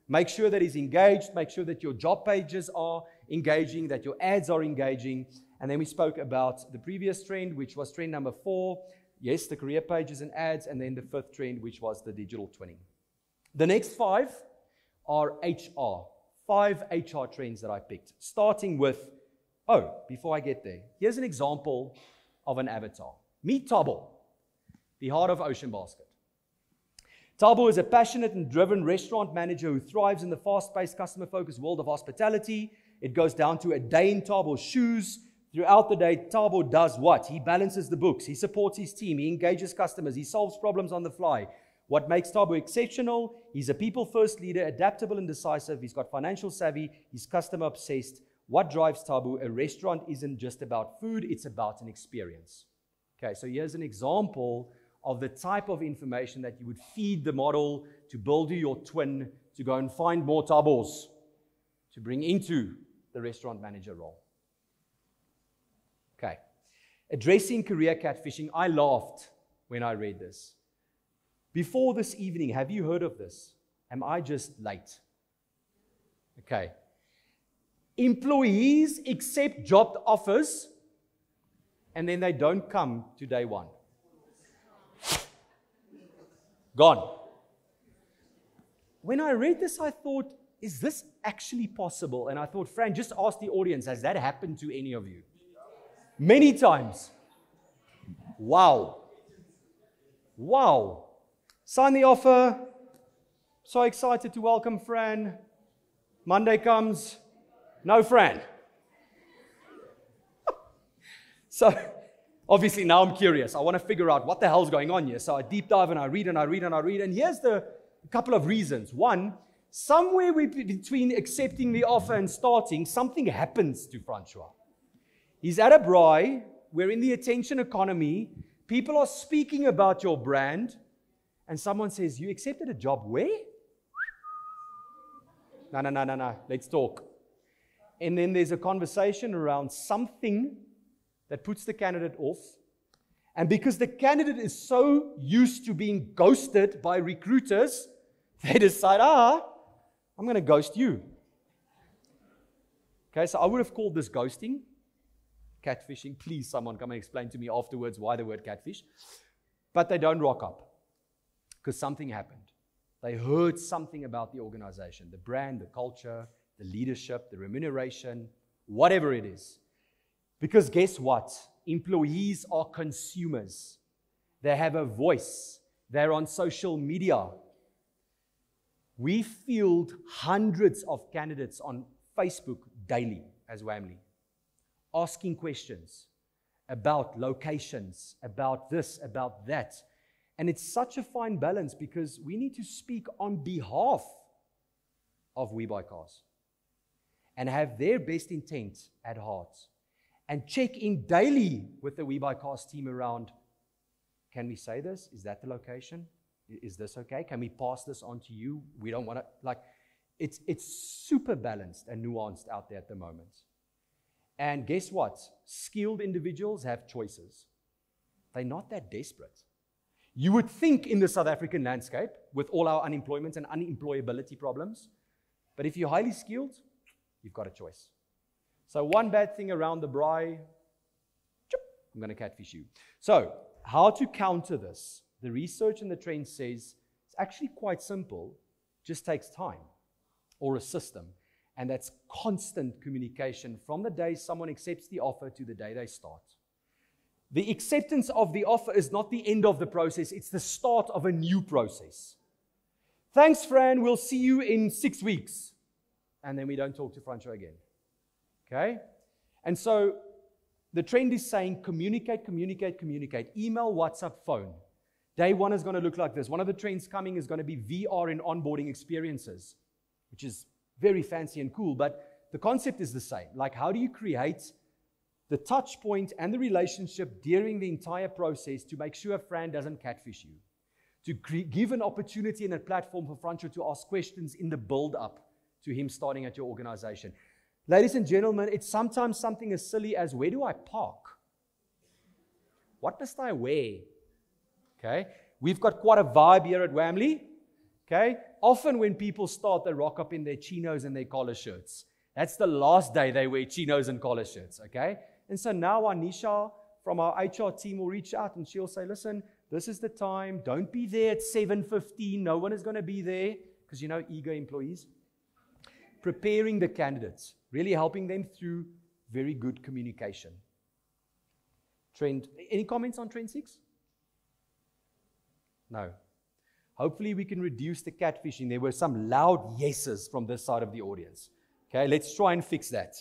Make sure that he's engaged. Make sure that your job pages are engaging, that your ads are engaging. And then we spoke about the previous trend, which was trend number 4. Yes, the career pages and ads. And then the 5th trend, which was the digital twinning. The next 5 are HR. 5 HR trends that I picked. Starting with, before I get there, here's an example of an avatar. Meet Thabo, the heart of Ocean Basket. Thabo is a passionate and driven restaurant manager who thrives in the fast-paced, customer-focused world of hospitality. It goes down to a day in Thabo's shoes. Throughout the day, Thabo does what? He balances the books. He supports his team. He engages customers. He solves problems on the fly. What makes Thabo exceptional? He's a people-first leader, adaptable and decisive. He's got financial savvy. He's customer-obsessed. What drives Thabo? A restaurant isn't just about food. It's about an experience. Okay, so here's an example of the type of information that you would feed the model to build you your twin, to go and find more Thabos, to bring into the restaurant manager role. Okay. Addressing career catfishing. I laughed when I read this. Before this evening, have you heard of this? Am I just late? Okay. Employees accept job offers and then they don't come to day one. Gone. When I read this, I thought, is this actually possible? And I thought, Fran, just ask the audience, has that happened to any of you? Many times. Wow. Wow. Sign the offer. So excited to welcome Fran. Monday comes. No Fran. So, obviously, now I'm curious. I want to figure out what the hell's going on here. So I deep dive and I read and I read and I read. And here's the couple of reasons. One, somewhere between accepting the offer and starting, something happens to Francois. He's at a braai where in the attention economy, people are speaking about your brand. And someone says, you accepted a job where? No. Let's talk. And then there's a conversation around something that puts the candidate off. And because the candidate is so used to being ghosted by recruiters, they decide, I'm going to ghost you. Okay, so I would have called this ghosting, catfishing. Please, someone come and explain to me afterwards why the word catfish. But they don't rock up because something happened. They heard something about the organization, the brand, the culture, the leadership, the remuneration, whatever it is. Because guess what? Employees are consumers. They have a voice. They're on social media. We field hundreds of candidates on Facebook daily as WAMLY, asking questions about locations, about this, about that. And it's such a fine balance because we need to speak on behalf of We Buy Cars and have their best intent at heart. And check in daily with the We Buy Cars team around, can we say this? Is that the location? Is this okay? Can we pass this on to you? We don't want to, it's super balanced and nuanced out there at the moment. And guess what? Skilled individuals have choices. They're not that desperate. You would think in the South African landscape, with all our unemployment and unemployability problems, but if you're highly skilled, you've got a choice. So one bad thing around the braai, I'm going to catfish you. So how to counter this? The research and the trend says it's actually quite simple, just takes time or a system. And that's constant communication from the day someone accepts the offer to the day they start. The acceptance of the offer is not the end of the process, it's the start of a new process. Thanks, Fran, we'll see you in 6 weeks. And then we don't talk to Francois again. Okay? And so the trend is saying communicate, communicate, communicate. Email, WhatsApp, phone. Day one is going to look like this. One of the trends coming is going to be VR and onboarding experiences, which is very fancy and cool, but the concept is the same. Like, how do you create the touch point and the relationship during the entire process to make sure Fran doesn't catfish you? To give an opportunity and a platform for Francois to ask questions in the build-up to him starting at your organization. Ladies and gentlemen, it's sometimes something as silly as, where do I park? What must I wear? Okay, we've got quite a vibe here at WAMLY. Okay? Often when people start, they rock up in their chinos and their collar shirts. That's the last day they wear chinos and collar shirts, okay? And so now Anisha from our HR team will reach out and she'll say, listen, this is the time. Don't be there at 7:15. No one is going to be there. Because, eager employees. Preparing the candidates. Really helping them through very good communication. Trend. Any comments on Trend 6? No. Hopefully we can reduce the catfishing. There were some loud yeses from this side of the audience. Okay, let's try and fix that.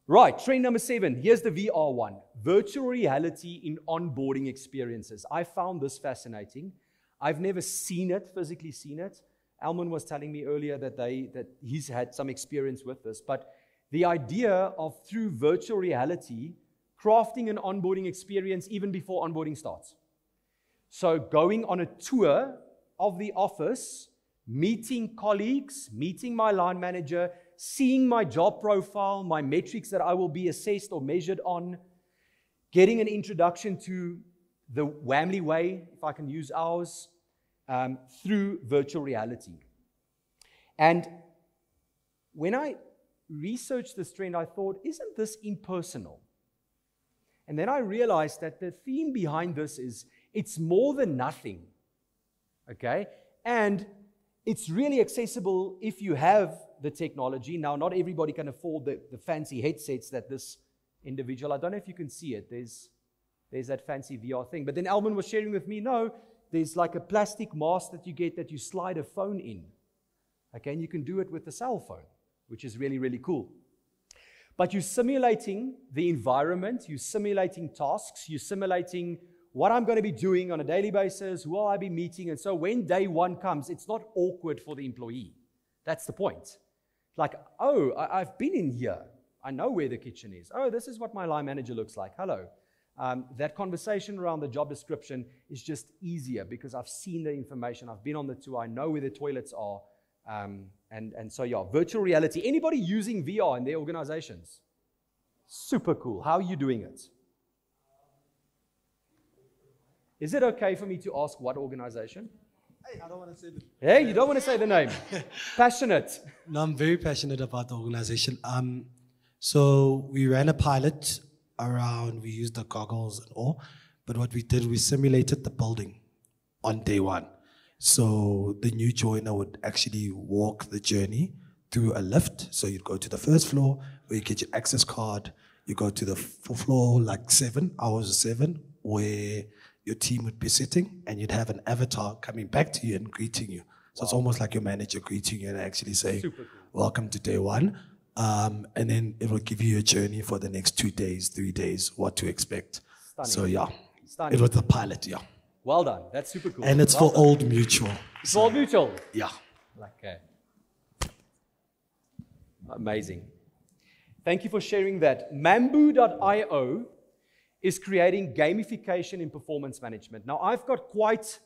Right, trend number 7. Here's the VR one. Virtual reality in onboarding experiences. I found this fascinating. I've never physically seen it. Alman was telling me earlier that he's had some experience with this. But the idea of, through virtual reality, crafting an onboarding experience even before onboarding starts. So going on a tour of the office, meeting colleagues, meeting my line manager, seeing my job profile, my metrics that I will be assessed or measured on, getting an introduction to the Whamley way, if I can use ours, through virtual reality. And when I researched this trend, I thought, isn't this impersonal? And then I realized that the theme behind this is it's more than nothing, okay? And it's really accessible if you have the technology. Now, not everybody can afford the fancy headsets that this individual, I don't know if you can see it, there's that fancy VR thing. But then Alman was sharing with me, no, there's like a plastic mask that you get that you slide a phone in, okay? And you can do it with a cell phone, which is really, really cool. But you're simulating the environment, you're simulating tasks, you're simulating what I'm going to be doing on a daily basis, who will I be meeting, and so when day one comes, it's not awkward for the employee. That's the point. Like, oh, I've been in here. I know where the kitchen is. Oh, this is what my line manager looks like. Hello. That conversation around the job description is just easier because I've seen the information. I've been on the tour. I know where the toilets are. And so, yeah, virtual reality. Anybody using VR in their organizations? Super cool. How are you doing it? Is it okay for me to ask what organization? Hey, I don't want to say the Hey, you don't want to say the name. Passionate. No, I'm very passionate about the organization. So we ran a pilot around, we used the goggles and all, but what we did, we simulated the building on day one. So the new joiner would actually walk the journey through a lift. So you'd go to the first floor where you get your access card. You go to the floor like 7, hours 7, where your team would be sitting and you'd have an avatar coming back to you and greeting you. So it's almost like your manager greeting you and actually saying, Super cool. Welcome to day one. And then it will give you a journey for the next 2 days, 3 days, what to expect. Stunning. So yeah, Stunning. it was the pilot, yeah. Well done. That's super cool. And it's Well for done. Old Mutual. It's for Old Mutual. Yeah. Okay. Amazing. Thank you for sharing that. Mambu.io is creating gamification in performance management. Now, I've got quite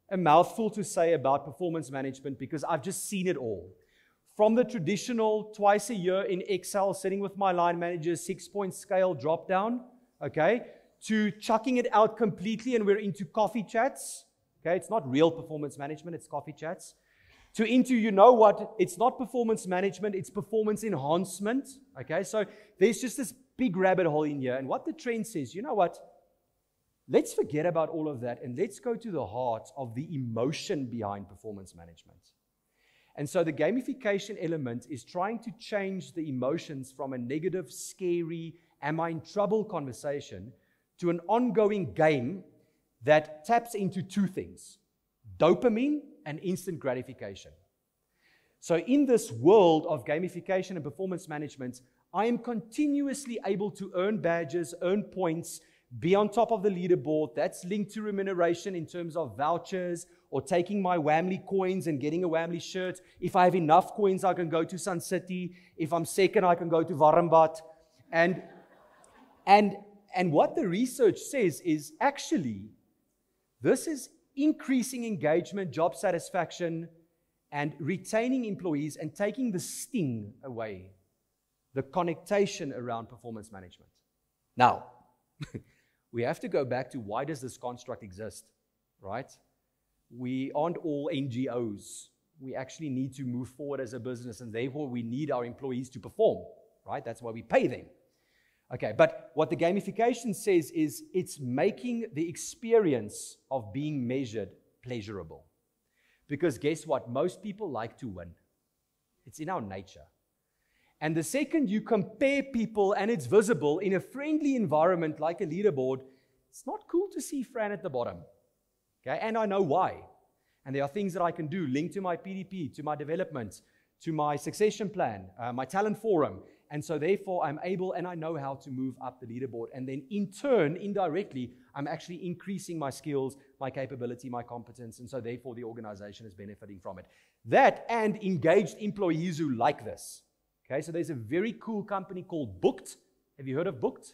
a mouthful to say about performance management because I've just seen it all. From the traditional twice a year in Excel, sitting with my line manager, 6-point scale drop down, okay, to chucking it out completely and we're into coffee chats. Okay, it's not real performance management, it's coffee chats. To into, you know what, it's not performance management, it's performance enhancement. Okay, so there's just this big rabbit hole in here. And what the trend says, you know what, let's forget about all of that and let's go to the heart of the emotion behind performance management. And so the gamification element is trying to change the emotions from a negative, scary, am I in trouble conversation to an ongoing game that taps into 2 things, dopamine and instant gratification. So in this world of gamification and performance management, I am continuously able to earn badges, earn points, be on top of the leaderboard. That's linked to remuneration in terms of vouchers or taking my Whamley coins and getting a Whamley shirt. If I have enough coins, I can go to Sun City. If I'm second, I can go to Warmbad. And what the research says is actually this is increasing engagement, job satisfaction, and retaining employees and taking the sting away, the connotation around performance management. Now, we have to go back to why does this construct exist, right? we aren't all NGOs. We actually need to move forward as a business, and therefore we need our employees to perform, right? That's why we pay them. Okay, but what the gamification says is it's making the experience of being measured pleasurable. Because guess what? Most people like to win. It's in our nature. And the second you compare people and it's visible in a friendly environment like a leaderboard, it's not cool to see Fran at the bottom. Okay, and I know why. And there are things that I can do linked to my PDP, to my development, to my succession plan, my talent forum. And so therefore I'm able and I know how to move up the leaderboard. And then in turn, indirectly, I'm actually increasing my skills, my capability, my competence. And so therefore the organization is benefiting from it. That and engaged employees who like this. Okay, so there's a very cool company called Booked. Have you heard of Booked?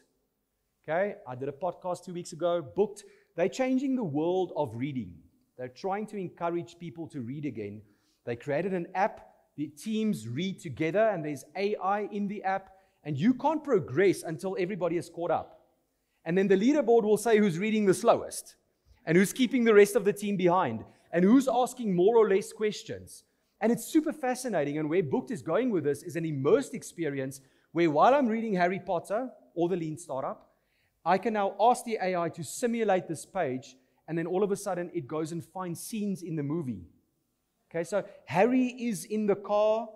Okay, I did a podcast 2 weeks ago. Booked. They're changing the world of reading. They're trying to encourage people to read again. They created an app. The teams read together, and there's AI in the app. And you can't progress until everybody is caught up. And then the leaderboard will say who's reading the slowest, and who's keeping the rest of the team behind, and who's asking more or less questions. And it's super fascinating. And where Booked is going with this is an immersed experience where while I'm reading Harry Potter or the Lean Startup, I can now ask the AI to simulate this page, and then all of a sudden it goes and finds scenes in the movie. Okay, so Harry is in the car.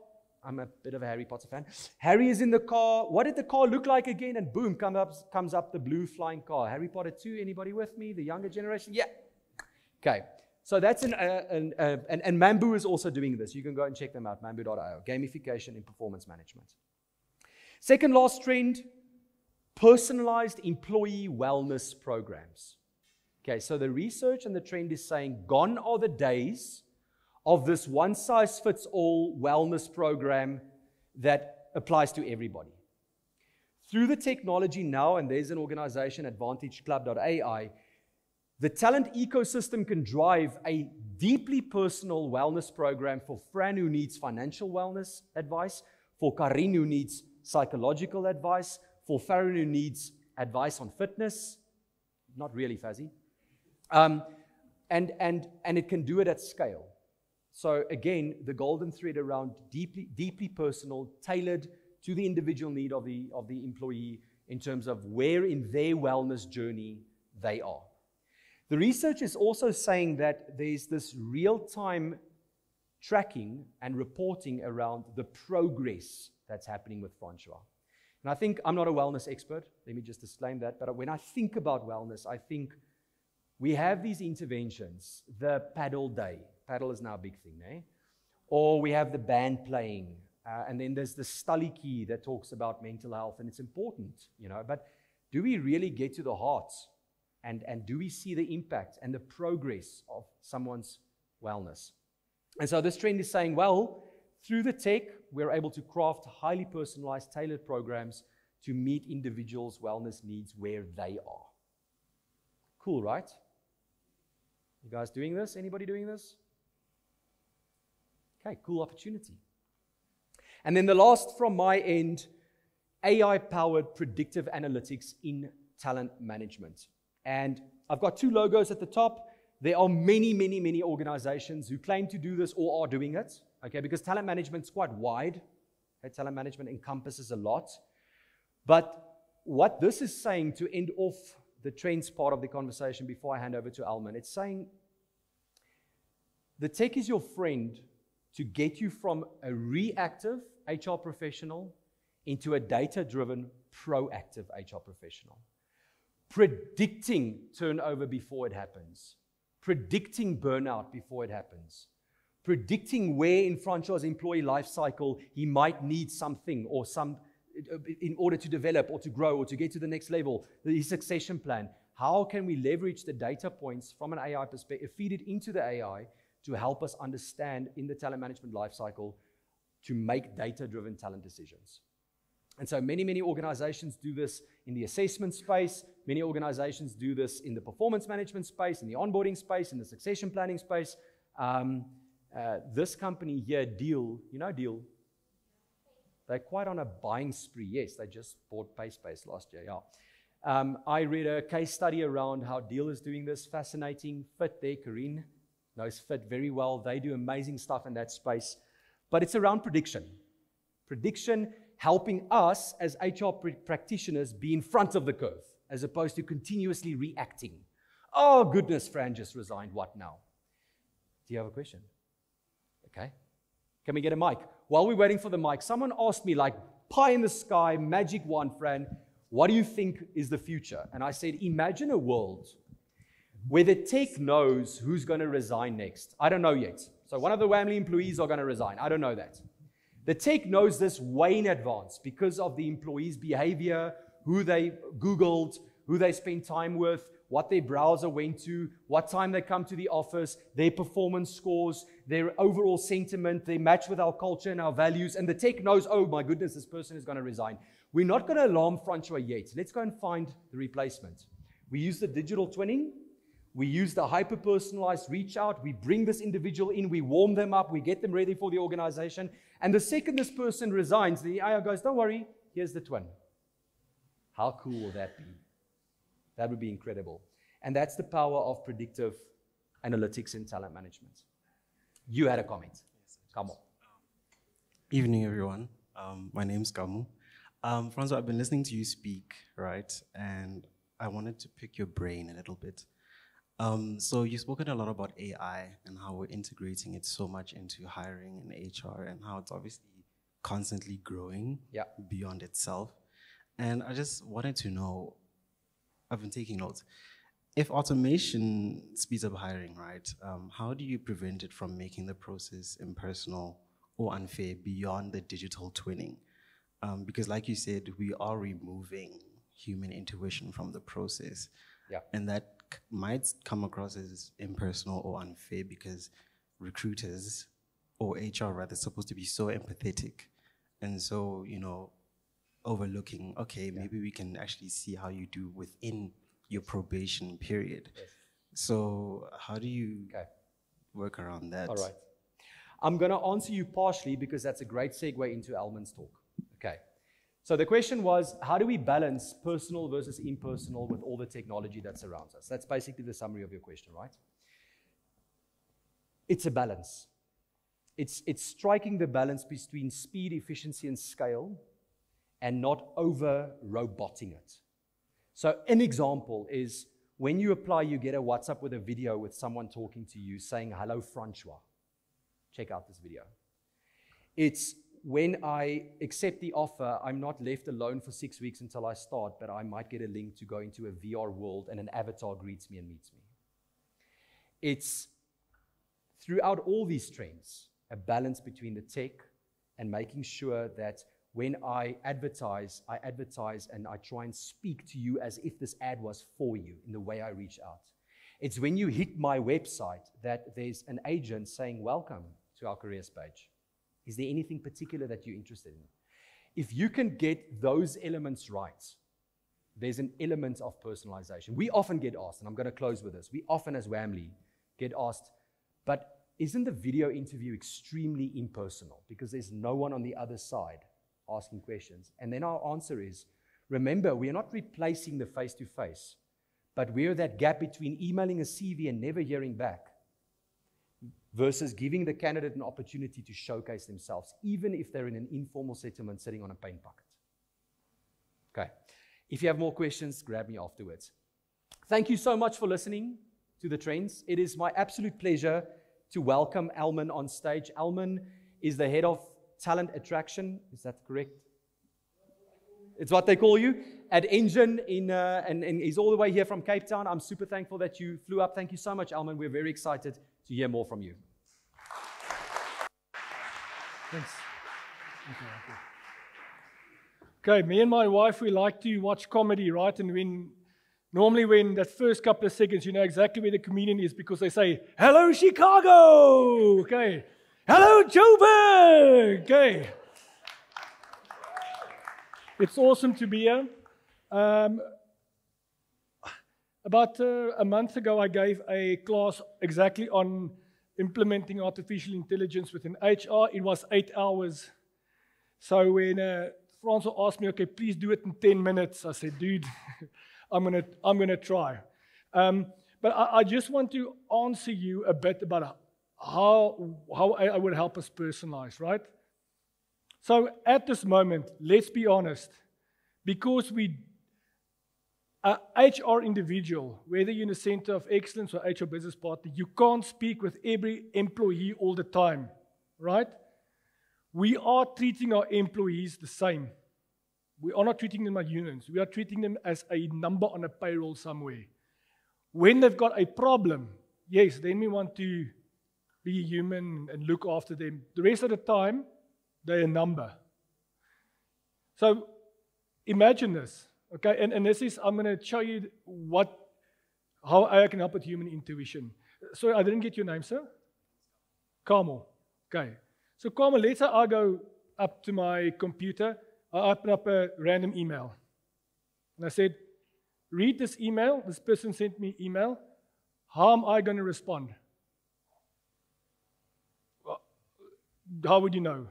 I'm a bit of a Harry Potter fan. Harry is in the car. What did the car look like again? And boom, comes up the blue flying car. Harry Potter 2, anybody with me? The younger generation? Yeah. Okay, so that's and Mambu is also doing this. You can go and check them out, mambu.io, gamification in performance management. Second last trend, personalized employee wellness programs. Okay, so the research and the trend is saying gone are the days of this one-size-fits-all wellness program that applies to everybody. Through the technology now, and there's an organization, AdvantageClub.ai, the talent ecosystem can drive a deeply personal wellness program for Fran, who needs financial wellness advice, for Karin, who needs psychological advice, for Farron, who needs advice on fitness. Not really fuzzy. And it can do it at scale. So again, the golden thread around deeply personal, tailored to the individual need of the employee in terms of where in their wellness journey they are. The research is also saying that there's this real-time tracking and reporting around the progress that's happening with Francois. And I think I'm not a wellness expert. Let me just disclaim that. But when I think about wellness, I think we have these interventions, the paddle day. Paddle is now a big thing, eh? Or we have the band playing. And then there's the Stalliki that talks about mental health. And it's important, you know. But do we really get to the heart? And do we see the impact and the progress of someone's wellness? And so this trend is saying, well, through the tech, we're able to craft highly personalized, tailored programs to meet individuals' wellness needs where they are. Cool, right? You guys doing this? Anybody doing this? Okay, cool opportunity. And then the last from my end, AI-powered predictive analytics in talent management. And I've got two logos at the top. There are many organizations who claim to do this or are doing it, okay, because talent management is quite wide. Okay, talent management encompasses a lot. But what this is saying, to end off the trends part of the conversation before I hand over to Alman, it's saying the tech is your friend to get you from a reactive HR professional into a data-driven, proactive HR professional. Predicting turnover before it happens. Predicting burnout before it happens. Predicting where in Francois' employee life cycle he might need something or some in order to develop or to grow or to get to the next level, his succession plan. How can we leverage the data points from an AI perspective, feed it into the AI to help us understand in the talent management life cycle to make data-driven talent decisions? And so many organizations do this in the assessment space. Many organizations do this in the performance management space, in the onboarding space, in the succession planning space. This company here, Deal, you know Deal? They're quite on a buying spree. Yes, they just bought PaySpace last year, yeah. I read a case study around how Deal is doing this. Fascinating. Fit there, Karin. knows Fit very well. They do amazing stuff in that space. But it's around prediction. Prediction helping us as HR practitioners be in front of the curve, as opposed to continuously reacting. Oh, goodness, Fran just resigned. What now? Do you have a question? Okay. Can we get a mic? While we're waiting for the mic, someone asked me, like, pie in the sky, magic wand, Fran, what do you think is the future? And I said, imagine a world where the tech knows who's going to resign next. I don't know yet. So one of the Wamley employees are going to resign. I don't know that. The tech knows this way in advance because of the employee's behavior, who they Googled, who they spent time with, what their browser went to, what time they come to the office, their performance scores, their overall sentiment, their match with our culture and our values. And the tech knows, oh my goodness, this person is going to resign. We're not going to alarm Francois yet. Let's go and find the replacement. We use the digital twinning. We use the hyper-personalized reach out. We bring this individual in. We warm them up. We get them ready for the organization. And the second this person resigns, the AI goes, don't worry, here's the twin. How cool will that be? That would be incredible. And that's the power of predictive analytics in talent management. You had a comment. Come on. Evening, everyone. My name's Kamu. Francois, I've been listening to you speak, right? And I wanted to pick your brain a little bit. So you've spoken a lot about AI and how we're integrating it so much into hiring and HR and how it's obviously constantly growing beyond itself. And I just wanted to know, I've been taking notes. If automation speeds up hiring, right, how do you prevent it from making the process impersonal or unfair beyond the digital twinning? Because like you said, we are removing human intuition from the process. Yeah. And that might come across as impersonal or unfair because recruiters, or HR rather, is supposed to be so empathetic. And so, you know, overlooking, okay, maybe we can actually see how you do within your probation period. Yes. So how do you work around that? All right. I'm going to answer you partially because that's a great segue into Elman's talk. Okay. So the question was, how do we balance personal versus impersonal with all the technology that surrounds us? That's basically the summary of your question, right? It's a balance. It's striking the balance between speed, efficiency, and scale, and not over-roboting it. So an example is when you apply, you get a WhatsApp with a video with someone talking to you saying, hello, Francois. Check out this video. It's when I accept the offer, I'm not left alone for 6 weeks until I start, but I might get a link to go into a VR world and an avatar greets me and meets me. It's throughout all these trends, a balance between the tech and making sure that when I advertise and I try and speak to you as if this ad was for you in the way I reach out. It's when you hit my website that there's an agent saying, welcome to our careers page. Is there anything particular that you're interested in? If you can get those elements right, there's an element of personalization. We often get asked, and I'm going to close with this, we often as Wamley get asked, but isn't the video interview extremely impersonal because there's no one on the other side asking questions? And then our answer is, remember, we are not replacing the face-to-face, but we're that gap between emailing a CV and never hearing back versus giving the candidate an opportunity to showcase themselves, even if they're in an informal settlement sitting on a paint bucket. Okay. If you have more questions, grab me afterwards. Thank you so much for listening to The Trends. It is my absolute pleasure to welcome Elman on stage. Elman is the head of talent attraction. Is that correct? It's what they call you at Engine and he's all the way here from Cape Town. I'm super thankful that you flew up. Thank you so much, Elman. We're very excited to hear more from you. Thanks. Okay, me and my wife, we like to watch comedy, right? And normally when that first couple of seconds, you know exactly where the comedian is because they say, hello, Chicago! Okay. Hello, Joburg! Okay. It's awesome to be here. About a month ago, I gave a class exactly on implementing artificial intelligence within HR. It was 8 hours. So when Francois asked me, okay, please do it in 10 minutes, I said, dude, I'm gonna try. But I just want to answer you a bit about how I would help us personalize, right? So at this moment, let's be honest, because an HR individual, whether you're in a center of excellence or HR business partner, you can't speak with every employee all the time, right? We are treating our employees the same. We are not treating them like humans. We are treating them as a number on a payroll somewhere. When they've got a problem, yes, then we want to be human and look after them. The rest of the time, they're a number. So imagine this, okay? And this is, I'm going to show you how I can help with human intuition. Sorry, I didn't get your name, sir? Carmel. Okay. So Carmel, let's say I go up to my computer, I open up a random email. And I said, read this email. This person sent me email. How am I going to respond? How would you know?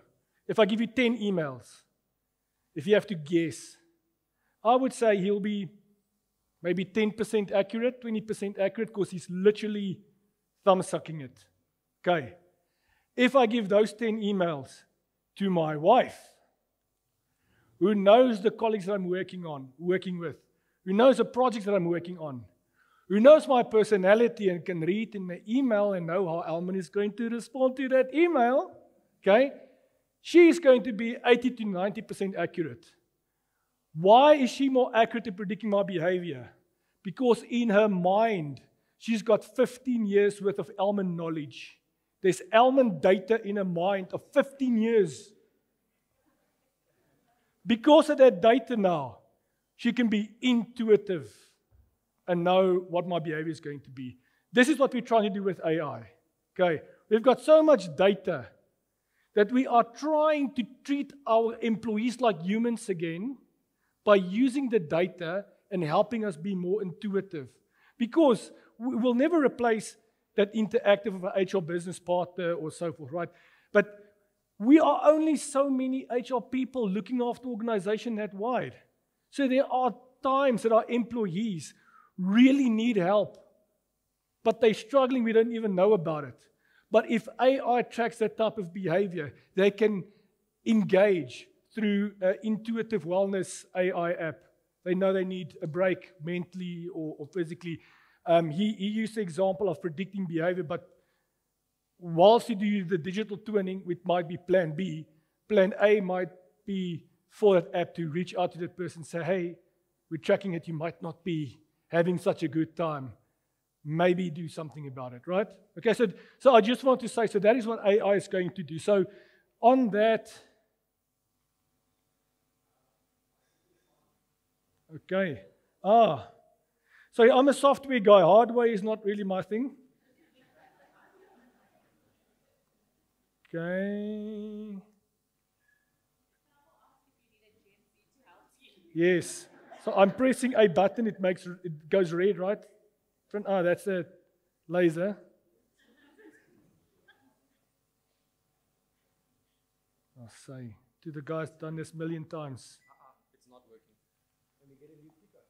If I give you 10 emails, if you have to guess, I would say he'll be maybe 10% accurate, 20% accurate, because he's literally thumb-sucking it. Okay. If I give those 10 emails to my wife, who knows the colleagues that I'm working with, who knows the projects that I'm working on, who knows my personality and can read in the email and know how Elman is going to respond to that email, okay, she is going to be 80 to 90% accurate. Why is she more accurate in predicting my behavior? Because in her mind, she's got 15 years worth of Elman knowledge. There's Elman data in her mind of 15 years. Because of that data now, she can be intuitive and know what my behavior is going to be. This is what we're trying to do with AI. Okay, we've got so much data that we are trying to treat our employees like humans again by using the data and helping us be more intuitive. Because we will never replace that interactive of an HR business partner or so forth, right? But we are only so many HR people looking after the organization that wide. So there are times that our employees really need help, but they're struggling, we don't even know about it. But if AI tracks that type of behavior, they can engage through an intuitive wellness AI app. They know they need a break mentally or physically. He used the example of predicting behavior, but whilst you do the digital twinning, which might be plan B, plan A might be for that app to reach out to that person and say, hey, we're tracking it, you might not be having such a good time. Maybe do something about it, right? Okay, so I just want to say, so that is what AI is going to do. So on that, okay. So I'm a software guy. Hardware is not really my thing. Okay. Yes. So I'm pressing a button, it goes red, right? That's a laser. I'll say to the guys done this 1,000,000 times. It's not working. Let me get a new clicker.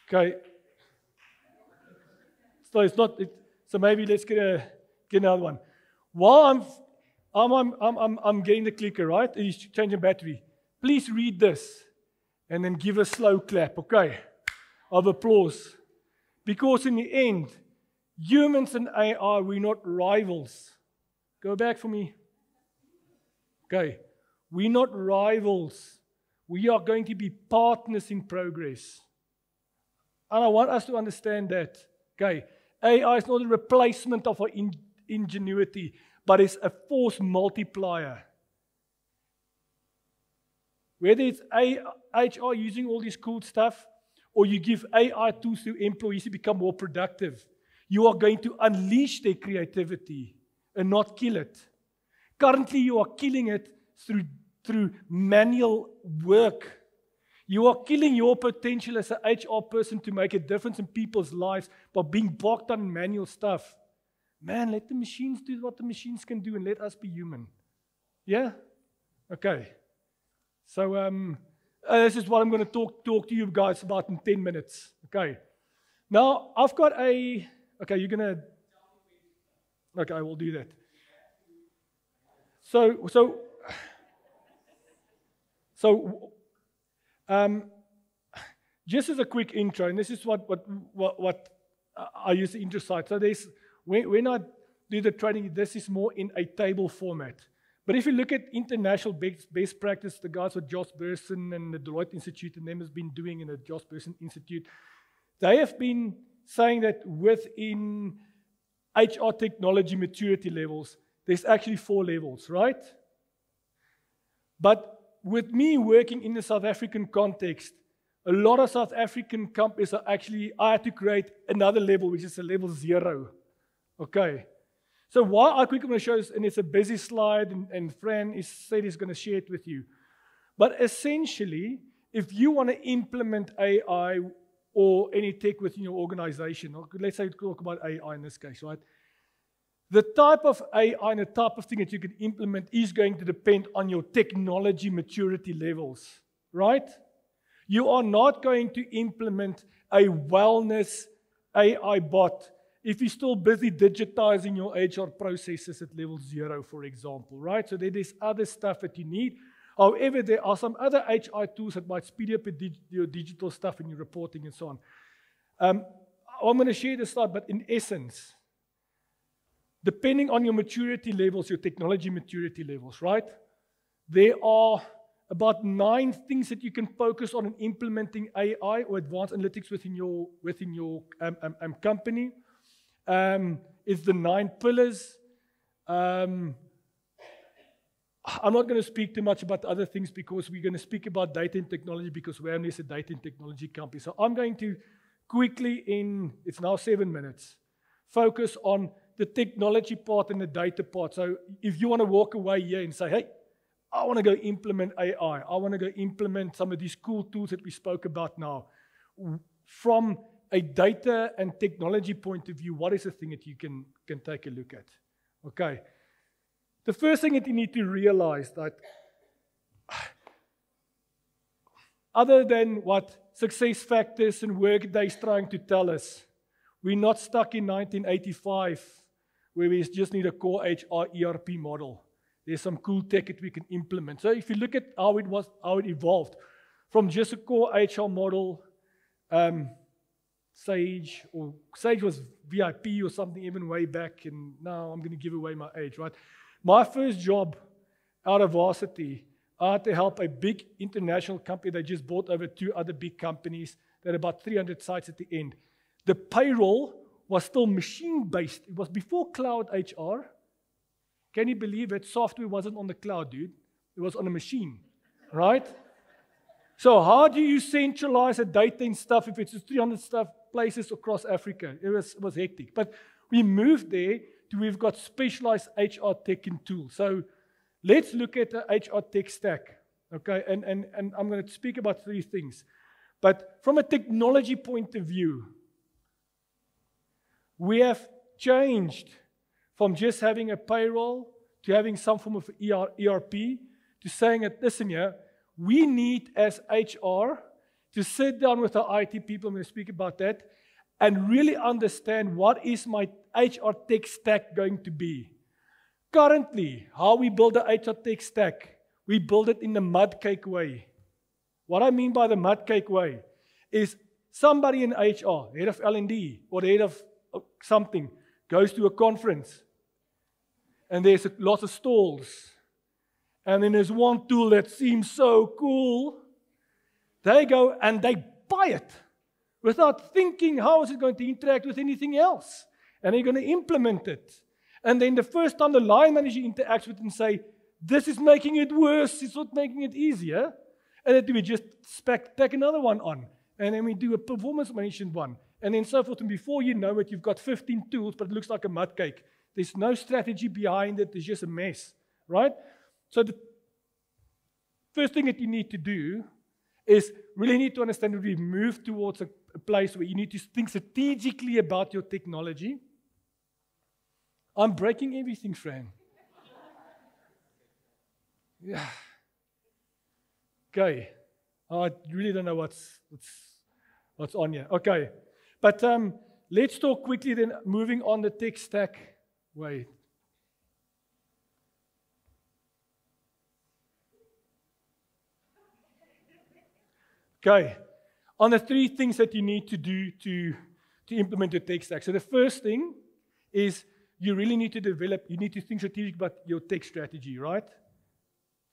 Okay. So it's not. So maybe let's get another one. While I'm getting the clicker, right? He's changing battery. Please read this and then give a slow clap, okay, of applause. Because in the end, humans and AI, we're not rivals. Go back for me. Okay. We're not rivals. We are going to be partners in progress. And I want us to understand that. Okay. AI is not a replacement of our ingenuity, but it's a force multiplier. Whether it's HR using all this cool stuff, or you give AI tools to employees to become more productive, you are going to unleash their creativity and not kill it. Currently, you are killing it through manual work. You are killing your potential as an HR person to make a difference in people's lives by being bogged down in manual stuff. Man, let the machines do what the machines can do and let us be human. Yeah? Okay. So This is what I'm going to talk to you guys about in 10 minutes. Okay. Now, I've got okay, you're going to, okay, I will do that. So, just as a quick intro, and this is what I use the intro side. So when I do the training, this is more in a table format. But if you look at international best practice, the guys with Josh Bersin and the Deloitte Institute and them has been doing in the Josh Bersin Institute, they have been saying that within HR technology maturity levels, there's actually 4 levels, right? But with me working in the South African context, a lot of South African companies are actually, I had to create another level, which is a level 0. Okay. So why I quickly want to show this, and it's a busy slide, and Fran said he's going to share it with you. But essentially, if you want to implement AI or any tech within your organization, or let's say talk about AI in this case, right? The type of AI and the type of thing that you can implement is going to depend on your technology maturity levels, right? You are not going to implement a wellness AI bot if you're still busy digitizing your HR processes at level 0, for example, right? So there's other stuff that you need. However, there are some other HR tools that might speed up your digital stuff and your reporting and so on. I'm going to share this slide, but in essence, depending on your maturity levels, your technology maturity levels, right? There are about 9 things that you can focus on in implementing AI or advanced analytics within your company. It's the 9 pillars. I'm not going to speak too much about other things because we're going to speak about data and technology because WAM is a data and technology company. So I'm going to quickly it's now 7 minutes, focus on the technology part and the data part. So if you want to walk away here and say, hey, I want to go implement AI. I want to go implement some of these cool tools that we spoke about now. From a data and technology point of view, what is the thing that you can take a look at? Okay. The first thing that you need to realize that other than what success factors and Workday is trying to tell us, we're not stuck in 1985 where we just need a core HR ERP model. There's some cool tech that we can implement. So if you look at how it evolved from just a core HR model, Sage was VIP or something even way back, and now I'm going to give away my age, right? My first job out of varsity, I had to help a big international company. They just bought over 2 other big companies. They had about 300 sites at the end. The payroll was still machine-based. It was before cloud HR. Can you believe that software wasn't on the cloud, dude? It was on a machine, right? So how do you centralize the data and stuff if it's 300 places across Africa? It was hectic. But we moved there to we've got specialized HR tech and tools. So let's look at the HR tech stack, okay? And I'm going to speak about 3 things. But from a technology point of view, we have changed from just having a payroll to having some form of ERP to saying that, listen here, we need as HR to sit down with our IT people, I'm going to speak about that, and really understand what is my HR tech stack going to be. Currently, how we build the HR tech stack, we build it in the mud cake way. What I mean by the mud cake way is somebody in HR, head of L&D or the head of something, goes to a conference and there's lots of stalls. And then there's one tool that seems so cool. They go and they buy it without thinking how is it going to interact with anything else. And they're going to implement it. And then the first time the line manager interacts with it and say, this is making it worse, it's not making it easier. And then we just tack another one on. And then we do a performance management one. And then so forth. And before you know it, you've got 15 tools, but it looks like a mud cake. There's no strategy behind it. It's just a mess, right? So the first thing that you need to do is really need to understand that we've moved towards a place where you need to think strategically about your technology. I'm breaking everything, Fran. Yeah. Okay. I really don't know what's on here. Okay. But let's talk quickly then, moving on the tech stack. Wait. Okay. On the 3 things that you need to do to implement your tech stack. So the first thing is you really need to you need to think strategic about your tech strategy, right?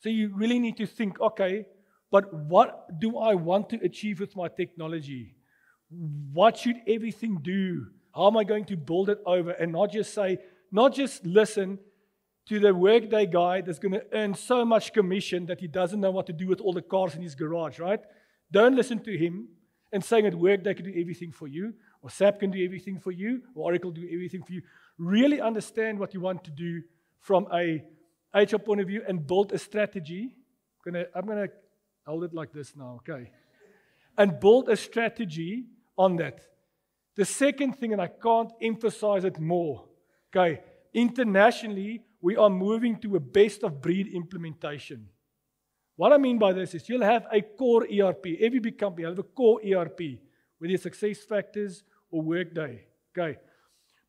So you really need to think, okay, but what do I want to achieve with my technology? What should everything do? How am I going to build it over? And not just listen to the Workday guy that's going to earn so much commission that he doesn't know what to do with all the cars in his garage, right? Don't listen to him and saying that Workday can do everything for you, or SAP can do everything for you, or Oracle do everything for you. Really understand what you want to do from a HR point of view and build a strategy. I'm going to hold it like this now, okay? And build a strategy on that. The second thing, and I can't emphasize it more, okay, internationally, we are moving to a best-of-breed implementation. What I mean by this is you'll have a core ERP. Every big company will have a core ERP, whether it's SuccessFactors or Workday, okay?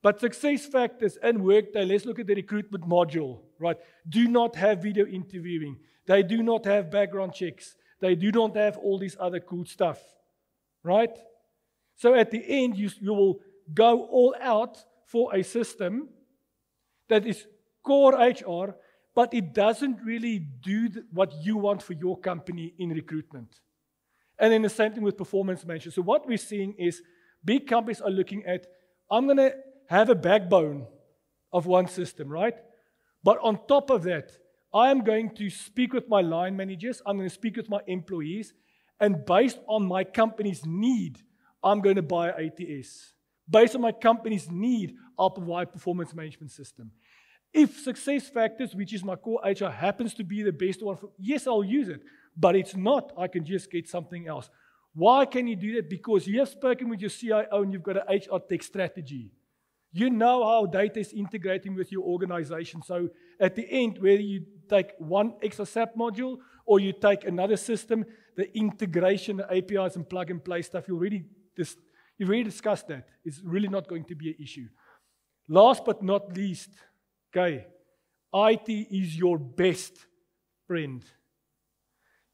But SuccessFactors and Workday, let's look at the recruitment module, right? Do not have video interviewing. They do not have background checks. They do not have all this other cool stuff, right? So at the end, you will go all out for a system that is core HR, but it doesn't really do what you want for your company in recruitment. And then the same thing with performance management. So what we're seeing is big companies are looking at, I'm going to have a backbone of one system, right? But on top of that, I am going to speak with my line managers, I'm going to speak with my employees, and based on my company's need, I'm going to buy ATS. Based on my company's need, I'll provide a performance management system. If SuccessFactors, which is my core HR, happens to be the best one, yes, I'll use it. But it's not, I can just get something else. Why can you do that? Because you have spoken with your CIO and you've got an HR tech strategy. You know how data is integrating with your organization. So at the end, whether you take one extra SAP module or you take another system, the integration, the APIs and plug and play stuff, you've already discussed that. It's really not going to be an issue. Last but not least, okay, IT is your best friend.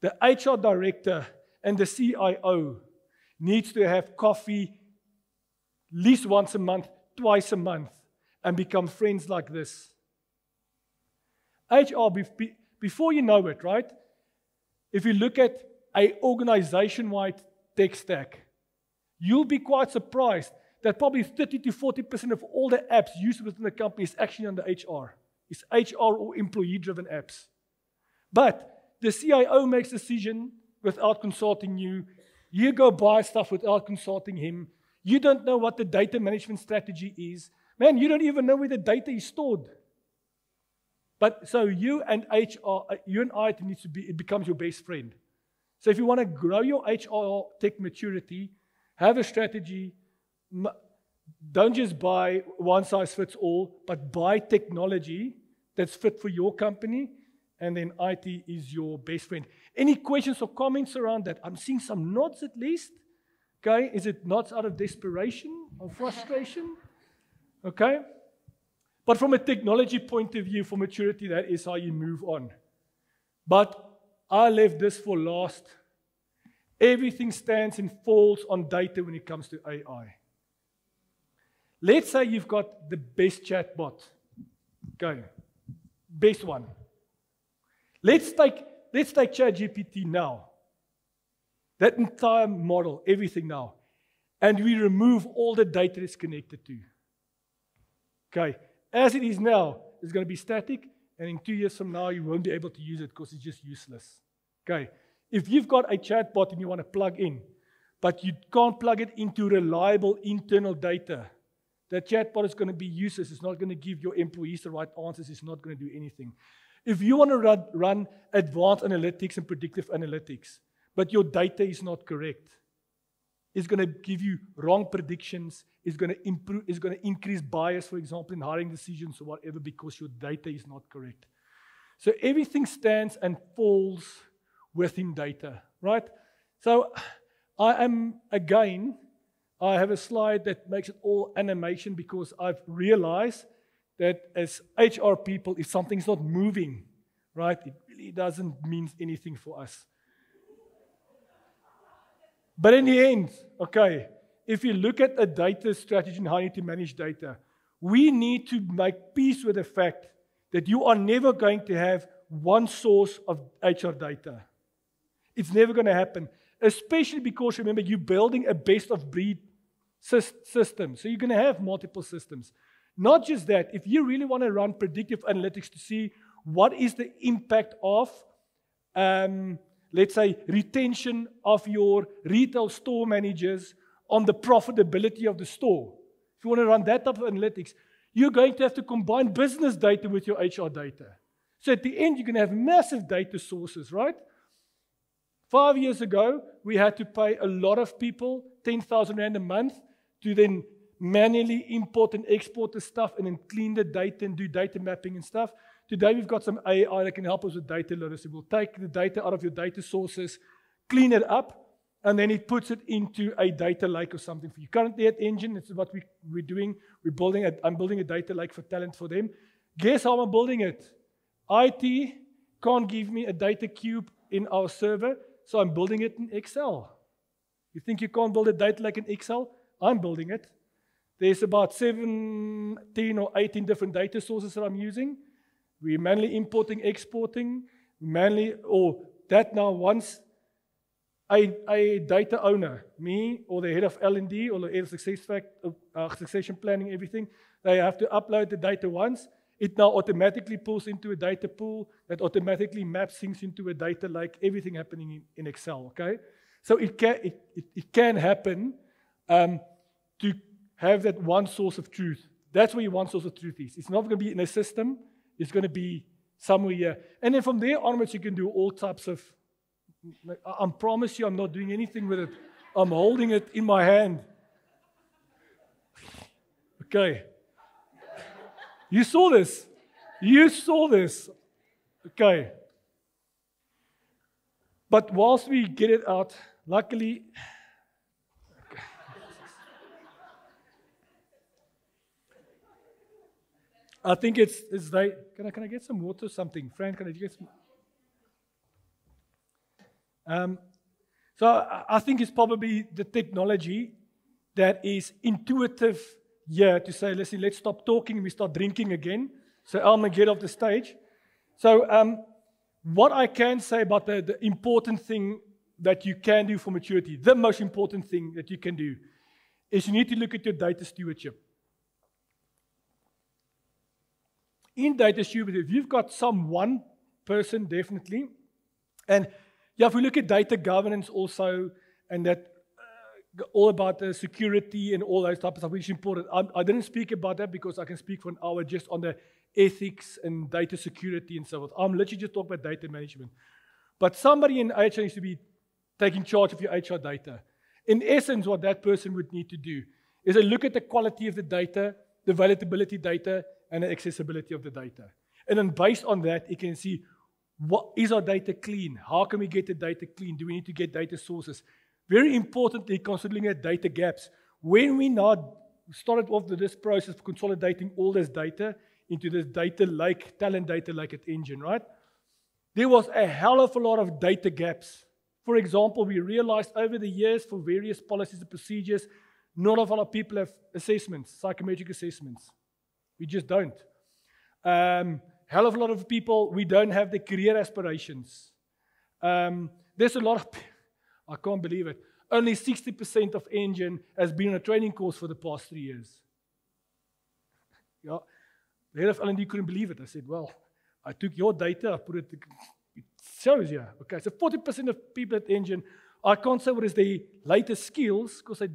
The HR director and the CIO needs to have coffee at least once a month, twice a month, and become friends like this. HR, before you know it, right? If you look at an organization-wide tech stack, you'll be quite surprised that probably 30 to 40% of all the apps used within the company is actually under HR. It's HR or employee-driven apps. But the CIO makes a decision without consulting you. You go buy stuff without consulting him. You don't know what the data management strategy is. Man, you don't even know where the data is stored. But so you and HR, you and IT needs to be, it becomes your best friend. So if you want to grow your HR tech maturity, have a strategy. Don't just buy one size fits all, but buy technology that's fit for your company, and then IT is your best friend. Any questions or comments around that? I'm seeing some nods at least. Okay, is it nods out of desperation or frustration? Okay. But from a technology point of view, for maturity, that is how you move on. But I left this for last. Everything stands and falls on data when it comes to AI. Let's say you've got the best chatbot. Okay, best one. Let's take ChatGPT now. That entire model, everything now. And we remove all the data it's connected to. Okay, as it is now, it's going to be static, and in 2 years from now, you won't be able to use it because it's just useless. Okay, if you've got a chatbot and you want to plug in, but you can't plug it into reliable internal data, that chatbot is going to be useless. It's not going to give your employees the right answers. It's not going to do anything. If you want to run advanced analytics and predictive analytics, but your data is not correct, it's going to give you wrong predictions. It's going to increase bias, for example, in hiring decisions or whatever, because your data is not correct. So everything stands and falls within data, right? So I have a slide that makes it all animation because I've realized that as HR people, if something's not moving, right, it really doesn't mean anything for us. But in the end, okay, if you look at a data strategy and how you need to manage data, we need to make peace with the fact that you are never going to have one source of HR data. It's never going to happen, especially because, remember, you're building a best-of-breed system. So you're going to have multiple systems. Not just that, if you really want to run predictive analytics to see what is the impact of, let's say, retention of your retail store managers on the profitability of the store. If you want to run that type of analytics, you're going to have to combine business data with your HR data. So at the end, you're going to have massive data sources, right? 5 years ago, we had to pay a lot of people 10,000 Rand a month to then manually import and export the stuff and then clean the data and do data mapping and stuff. Today, we've got some AI that can help us with data literacy. We'll take the data out of your data sources, clean it up, and then it puts it into a data lake or something for you. Currently at Engine, it's what we're doing. I'm building a data lake for talent for them. Guess how I'm building it? IT can't give me a data cube in our server, so I'm building it in Excel. You think you can't build a data lake in Excel? I'm building it. There's about 17 or 18 different data sources that I'm using. We're manually importing, exporting, that now once a data owner, me or the head of L&D or the head of succession planning, everything, they have to upload the data once. It now automatically pulls into a data pool that automatically maps things into a data lake, everything happening in Excel, okay? So it can happen to have that one source of truth. That's where your one source of truth is. It's not going to be in a system. It's going to be somewhere here. And then from there onwards, you can do all types of, I promise you I'm not doing anything with it. I'm holding it in my hand. Okay. You saw this. You saw this. Okay. But whilst we get it out, luckily, I think it's they. Can I get some water or something? Fran, can I get some? So I think it's probably the technology that is intuitive here to say, listen, let's stop talking and we start drinking again. So Alma, get off the stage. So what I can say about the important thing that you can do for maturity, the most important thing that you can do, is you need to look at your data stewardship. In data stewardship, you've got one person, definitely. And yeah, if we look at data governance also, and that all about the security and all those types of stuff, which is important. I didn't speak about that because I can speak for an hour just on the ethics and data security and so forth. I'm literally just talking about data management. But somebody in HR needs to be taking charge of your HR data. In essence, what that person would need to do is to look at the quality of the data, the availability data, and the accessibility of the data. And then based on that, you can see, what is our data clean? How can we get the data clean? Do we need to get data sources? Very importantly, considering the data gaps. When we now started off with this process of consolidating all this data into this data lake, talent data lake at Engine, right? There was a hell of a lot of data gaps. For example, we realized over the years for various policies and procedures, not a lot of people have assessments, psychometric assessments. We just don't. Hell of a lot of people, we don't have the career aspirations. There's a lot of I can't believe it. Only 60% of Engine has been on a training course for the past 3 years. Yeah, the head of L&D couldn't believe it. I said, well, I took your data, I put it shows here. Okay, so 40% of people at Engine, I can't say what is their latest skills, because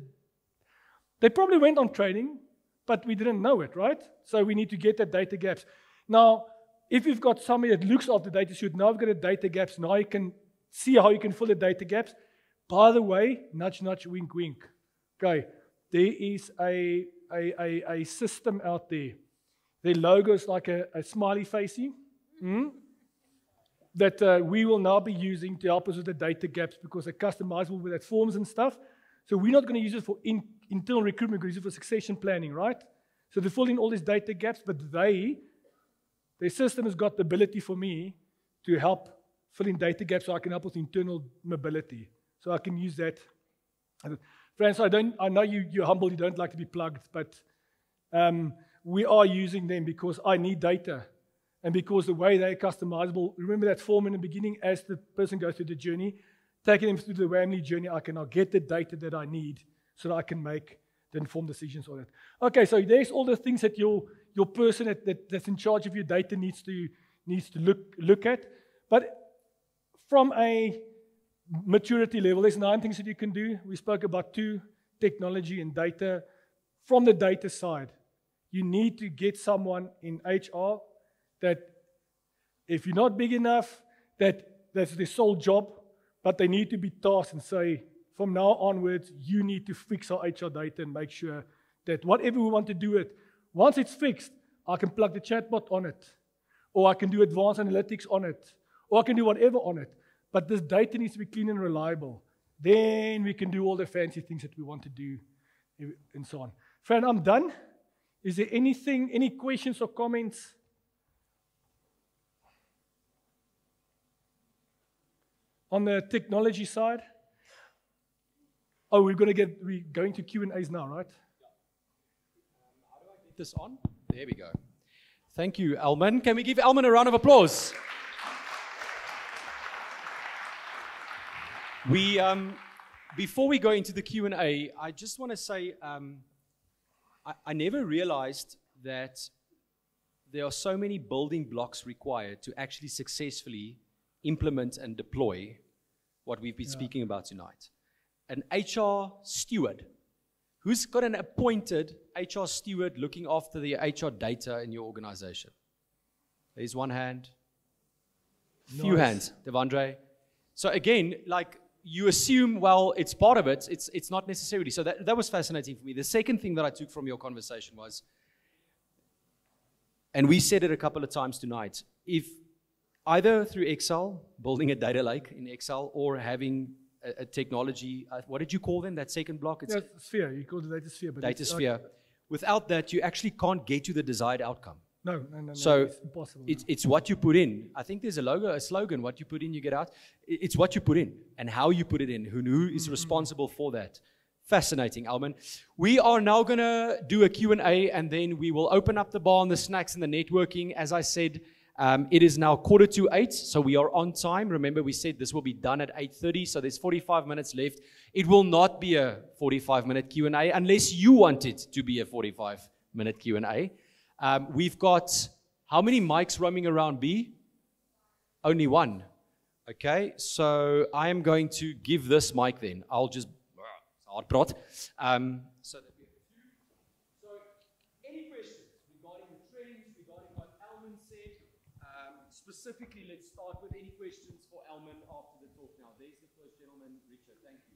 they probably went on training, but we didn't know it, right? So we need to get that data gaps. Now, if you've got somebody that looks after the data shoot, now we've got the data gaps, now you can see how you can fill the data gaps. By the way, nudge, nudge, wink, wink. Okay, there is a system out there. Their logo is like a smiley facey. that we will now be using to help us with the data gaps because they're customizable with that forms and stuff. So we're not going to use it for internal recruitment, we're going to use it for succession planning, right? So they fill in all these data gaps, but their system has got the ability for me to help fill in data gaps so I can help with internal mobility. So I can use that. Friends, I know you're humble, you don't like to be plugged, but we are using them because I need data. And because the way they're customizable, remember that form in the beginning, as the person goes through the journey, taking them through the WAMLY journey, I can now get the data that I need so that I can make the informed decisions on it. Okay, so there's all the things that your person that's in charge of your data needs to look at. But from a maturity level, there's 9 things that you can do. We spoke about 2, technology and data. From the data side, you need to get someone in HR that if you're not big enough, that's their sole job, but they need to be tasked and say, from now onwards, you need to fix our HR data and make sure that whatever we want to do it, once it's fixed, I can plug the chatbot on it, or I can do advanced analytics on it, or I can do whatever on it. But this data needs to be clean and reliable. Then we can do all the fancy things that we want to do and so on. Fran, I'm done. Is there any questions or comments? On the technology side? Oh, we're going to Q&As now, right? How do I get this on? There we go. Thank you, Elman. Can we give Elman a round of applause? Before we go into the Q&A, I just want to say I never realized that there are so many building blocks required to actually successfully implement and deploy what we've been speaking about tonight. An HR steward. Who's got an appointed HR steward looking after the HR data in your organization? There's one hand. Few hands. Devandre. So again, like you assume, well, it's part of it. It's not necessarily. So that was fascinating for me. The second thing that I took from your conversation was, and we said it a couple of times tonight, if either through Excel, building a data lake in Excel, or having a technology, what did you call them, that second block? It's sphere, you call it data sphere. But data sphere. Without that, you actually can't get to the desired outcome. No, so it's impossible. It's what you put in. I think there's a slogan, what you put in, you get out. It's what you put in and how you put it in, who is responsible for that. Fascinating, Alman. We are now going to do a Q&A, and then we will open up the bar and the snacks and the networking. As I said, it is now 7:45, so we are on time. Remember, we said this will be done at 8:30, so there's 45 minutes left. It will not be a 45-minute Q&A unless you want it to be a 45-minute Q&A. We've got how many mics roaming around, B? Only one. Okay, so I am going to give this mic then. I'll just hard praat. So that we have 2. So any questions regarding the trends, regarding what Elman said? Specifically, let's start with any questions for Elman after the talk now. There's the first gentleman, Richard. Thank you.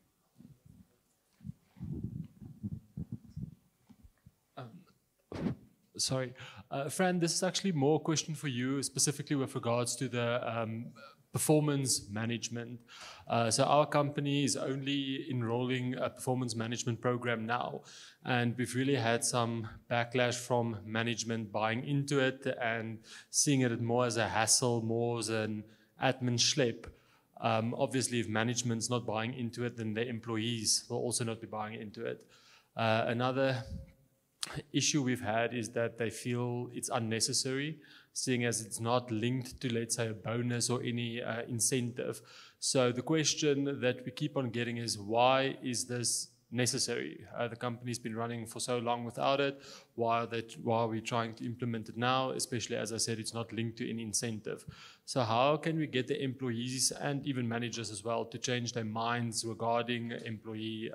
Sorry. Fran, this is actually more a question for you, specifically with regards to the performance management. So our company is only enrolling a performance management program now, and we've really had some backlash from management buying into it and seeing it more as a hassle, more as an admin schlep. Obviously, if management's not buying into it, then their employees will also not be buying into it. Another issue we've had is that they feel it's unnecessary, seeing as it's not linked to, let's say, a bonus or any incentive. So the question that we keep on getting is, why is this necessary? The company's been running for so long without it. Why are we trying to implement it now? Especially, as I said, it's not linked to any incentive. So how can we get the employees and even managers as well to change their minds regarding employee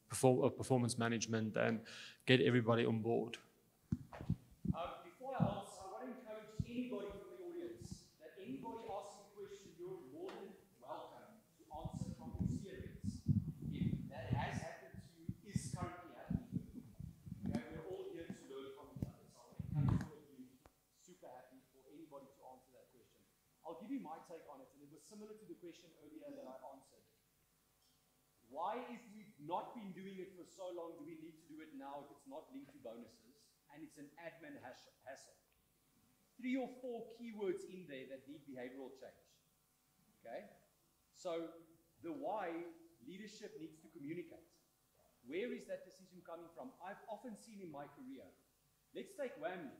performance management and get everybody on board? Before I answer, I want to encourage anybody from the audience that anybody asks a question, you're more than welcome to answer from experience. If that has happened to you, is currently happening to you. Okay, we're all here to learn from each other. So I want to encourage all of you, super happy for anybody to answer that question. I'll give you my take on it, and it was similar to the question earlier that I answered. Why, if we've not been doing it for so long, do we need to do it now if it's not linked to bonuses and it's an admin hassle? 3 or 4 keywords in there that need behavioral change. Okay? So the why, leadership needs to communicate. Where is that decision coming from? I've often seen in my career, let's take Whamly.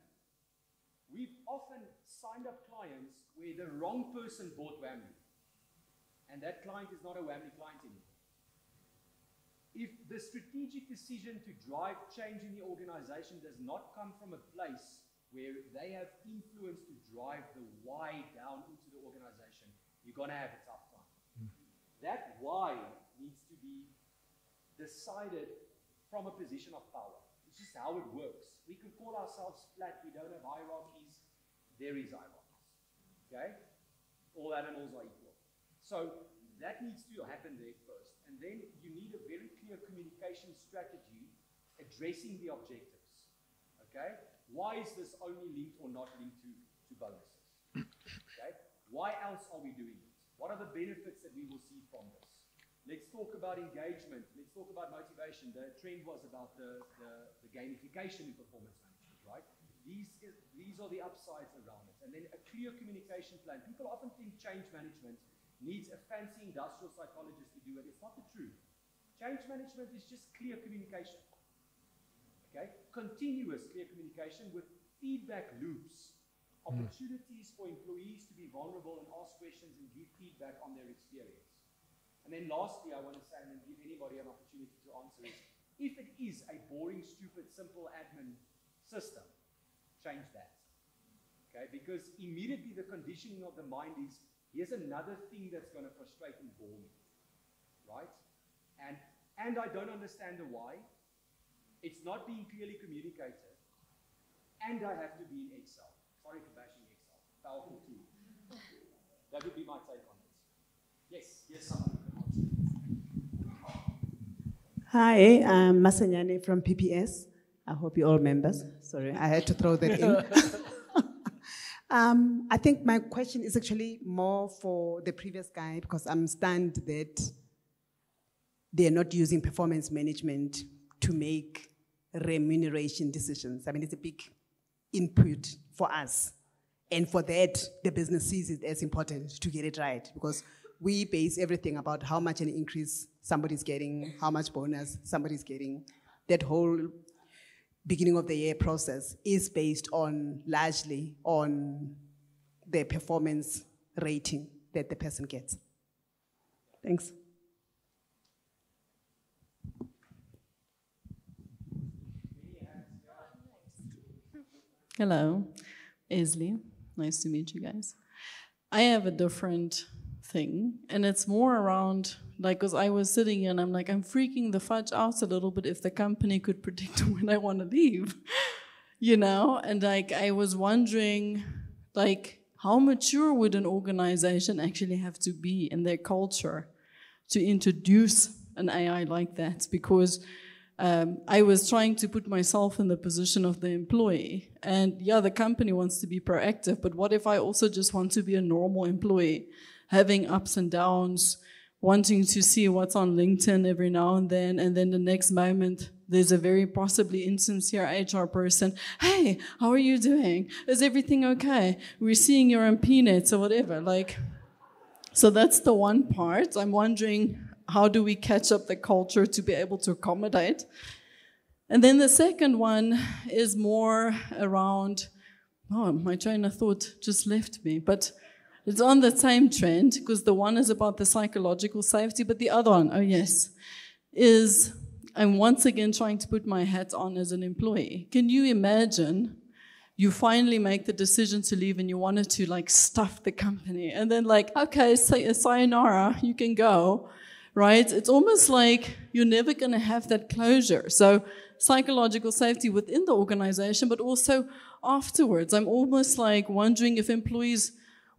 We've often signed up clients where the wrong person bought Whamly. And that client is not a Whamly client anymore. If the strategic decision to drive change in the organization does not come from a place where they have influence to drive the why down into the organization, you're going to have a tough time. That why needs to be decided from a position of power. It's just how it works. We can call ourselves flat. We don't have hierarchies. There is hierarchies. Okay? All animals are equal. So that needs to happen there first. And then you need a very clear communication strategy addressing the objectives. Okay? Why is this only linked or not linked to bonuses? Okay? Why else are we doing it? What are the benefits that we will see from this? Let's talk about engagement. Let's talk about motivation. The trend was about the gamification in performance management, right? These are the upsides around it. And then a clear communication plan. People often think change management needs a fancy industrial psychologist to do it. It's not the truth. Change management is just clear communication. Okay? Continuous clear communication with feedback loops. Opportunities for employees to be vulnerable and ask questions and give feedback on their experience. And then lastly, I want to say, and then give anybody an opportunity to answer is, if it is a boring, stupid, simple admin system, change that. Okay? Because immediately the conditioning of the mind is, here's another thing that's going to frustrate and bore me. Right? And I don't understand the why. It's not being clearly communicated. And I have to be in Excel. Sorry for bashing Excel. Powerful tool. That would be my take on it. Yes, someone can answer. Hi, I'm Masanyane from PPS. I hope you're all members. Sorry, I had to throw that in. I think my question is actually more for the previous guy because I'm stunned that they're not using performance management to make remuneration decisions. I mean, it's a big input for us. And for that, the business sees it as important to get it right because we base everything about how much an increase somebody's getting, how much bonus somebody's getting. That whole beginning of the year process is based on largely on the performance rating that the person gets. Thanks. Hello, Aisley. Nice to meet you guys. I have a different thing, and it's more around, like, because I was sitting here and I'm like, I'm freaking the fudge out a little bit if the company could predict when I want to leave, you know? And like, I was wondering, like, how mature would an organization actually have to be in their culture to introduce an AI like that? Because I was trying to put myself in the position of the employee. And yeah, the company wants to be proactive, but what if I also just want to be a normal employee, having ups and downs, wanting to see what's on LinkedIn every now and then the next moment, there's a very possibly insincere HR person. Hey, how are you doing? Is everything okay? We're seeing you're on peanuts or whatever. Like, so that's the one part. I'm wondering, how do we catch up the culture to be able to accommodate? And then the second one is more around, oh, my train of thought just left me, but it's on the same trend, because the one is about the psychological safety, but the other one, oh yes, is I'm once again trying to put my hat on as an employee. Can you imagine you finally make the decision to leave and you wanted to like stuff the company and then like, okay, sayonara, you can go. Right? It's almost like you're never going to have that closure. So psychological safety within the organization, but also afterwards. I'm almost like wondering if employees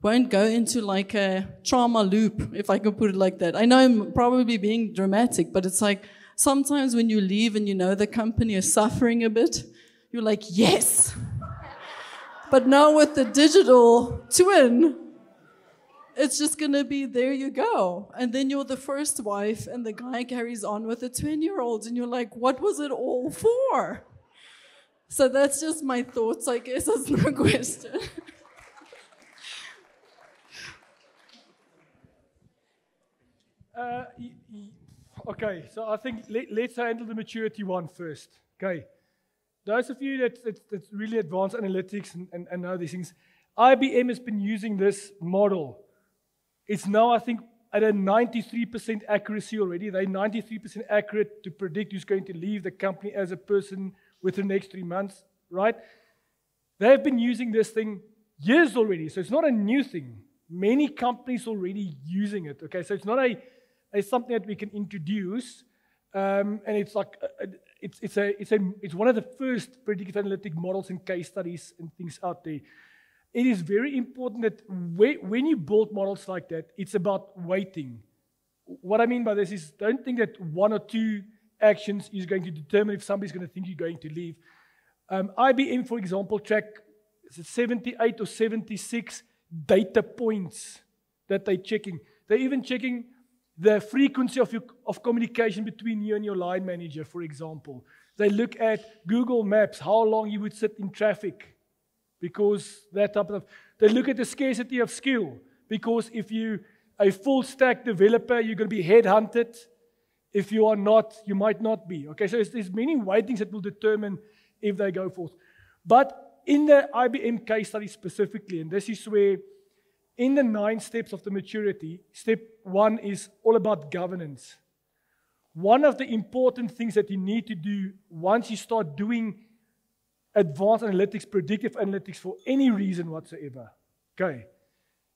won't go into like a trauma loop, if I could put it like that. I know I'm probably being dramatic, but it's like sometimes when you leave and you know the company is suffering a bit, you're like, yes. But now with the digital twin, it's just gonna be there you go. And then you're the first wife and the guy carries on with the 20-year-olds and you're like, what was it all for? So that's just my thoughts, I guess. That's no question. Okay, so I think let's handle the maturity one first. Okay. Those of you that really advanced analytics and know these things, IBM has been using this model. It's now, I think, at a 93% accuracy already. They're 93% accurate to predict who's going to leave the company as a person within the next 3 months, right? They've been using this thing years already, so it's not a new thing. Many companies already using it, okay? So it's not a something that we can introduce, and it's like it's one of the first predictive analytic models and case studies and things out there. It is very important that when you build models like that, it's about weighting. What I mean by this is, don't think that 1 or 2 actions is going to determine if somebody's going to think you're going to leave. IBM, for example, track 78 or 76 data points that they're checking. They're even checking the frequency of communication between you and your line manager, for example. They look at Google Maps, how long you would sit in traffic, because that type of stuff. They look at the scarcity of skill, because if you're a full stack developer, you're going to be headhunted. If you are not, you might not be. Okay, so there's many weightings that will determine if they go forth. But in the IBM case study specifically, and this is where in the 9 steps of the maturity, step 1 is all about governance. One of the important things that you need to do once you start doing advanced analytics, predictive analytics for any reason whatsoever, okay,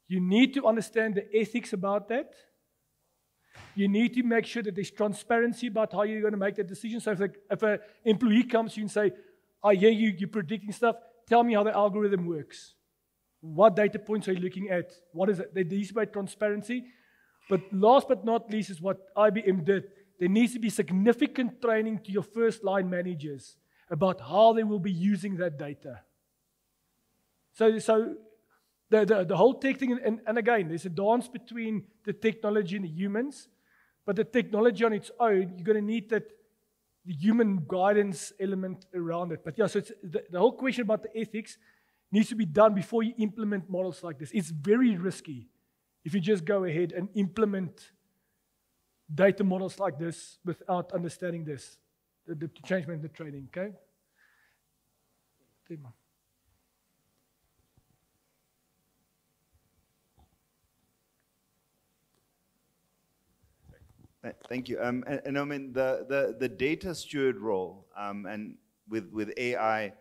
you need to understand the ethics about that. You need to make sure that there's transparency about how you're going to make that decision. So if an employee comes to you and say, I hear you're predicting stuff, tell me how the algorithm works. What data points are you looking at? What is it? There needs to be transparency. But last but not least is what IBM did. There needs to be significant training to your first line managers about how they will be using that data. So the whole tech thing, and again, there's a dance between the technology and the humans, but the technology on its own, you're going to need that the human guidance element around it. But yeah, so it's the whole question about the ethics needs to be done before you implement models like this. It's very risky if you just go ahead and implement data models like this without understanding this, the change in the training, okay? Thank you. And I mean, the data steward role, and with AI,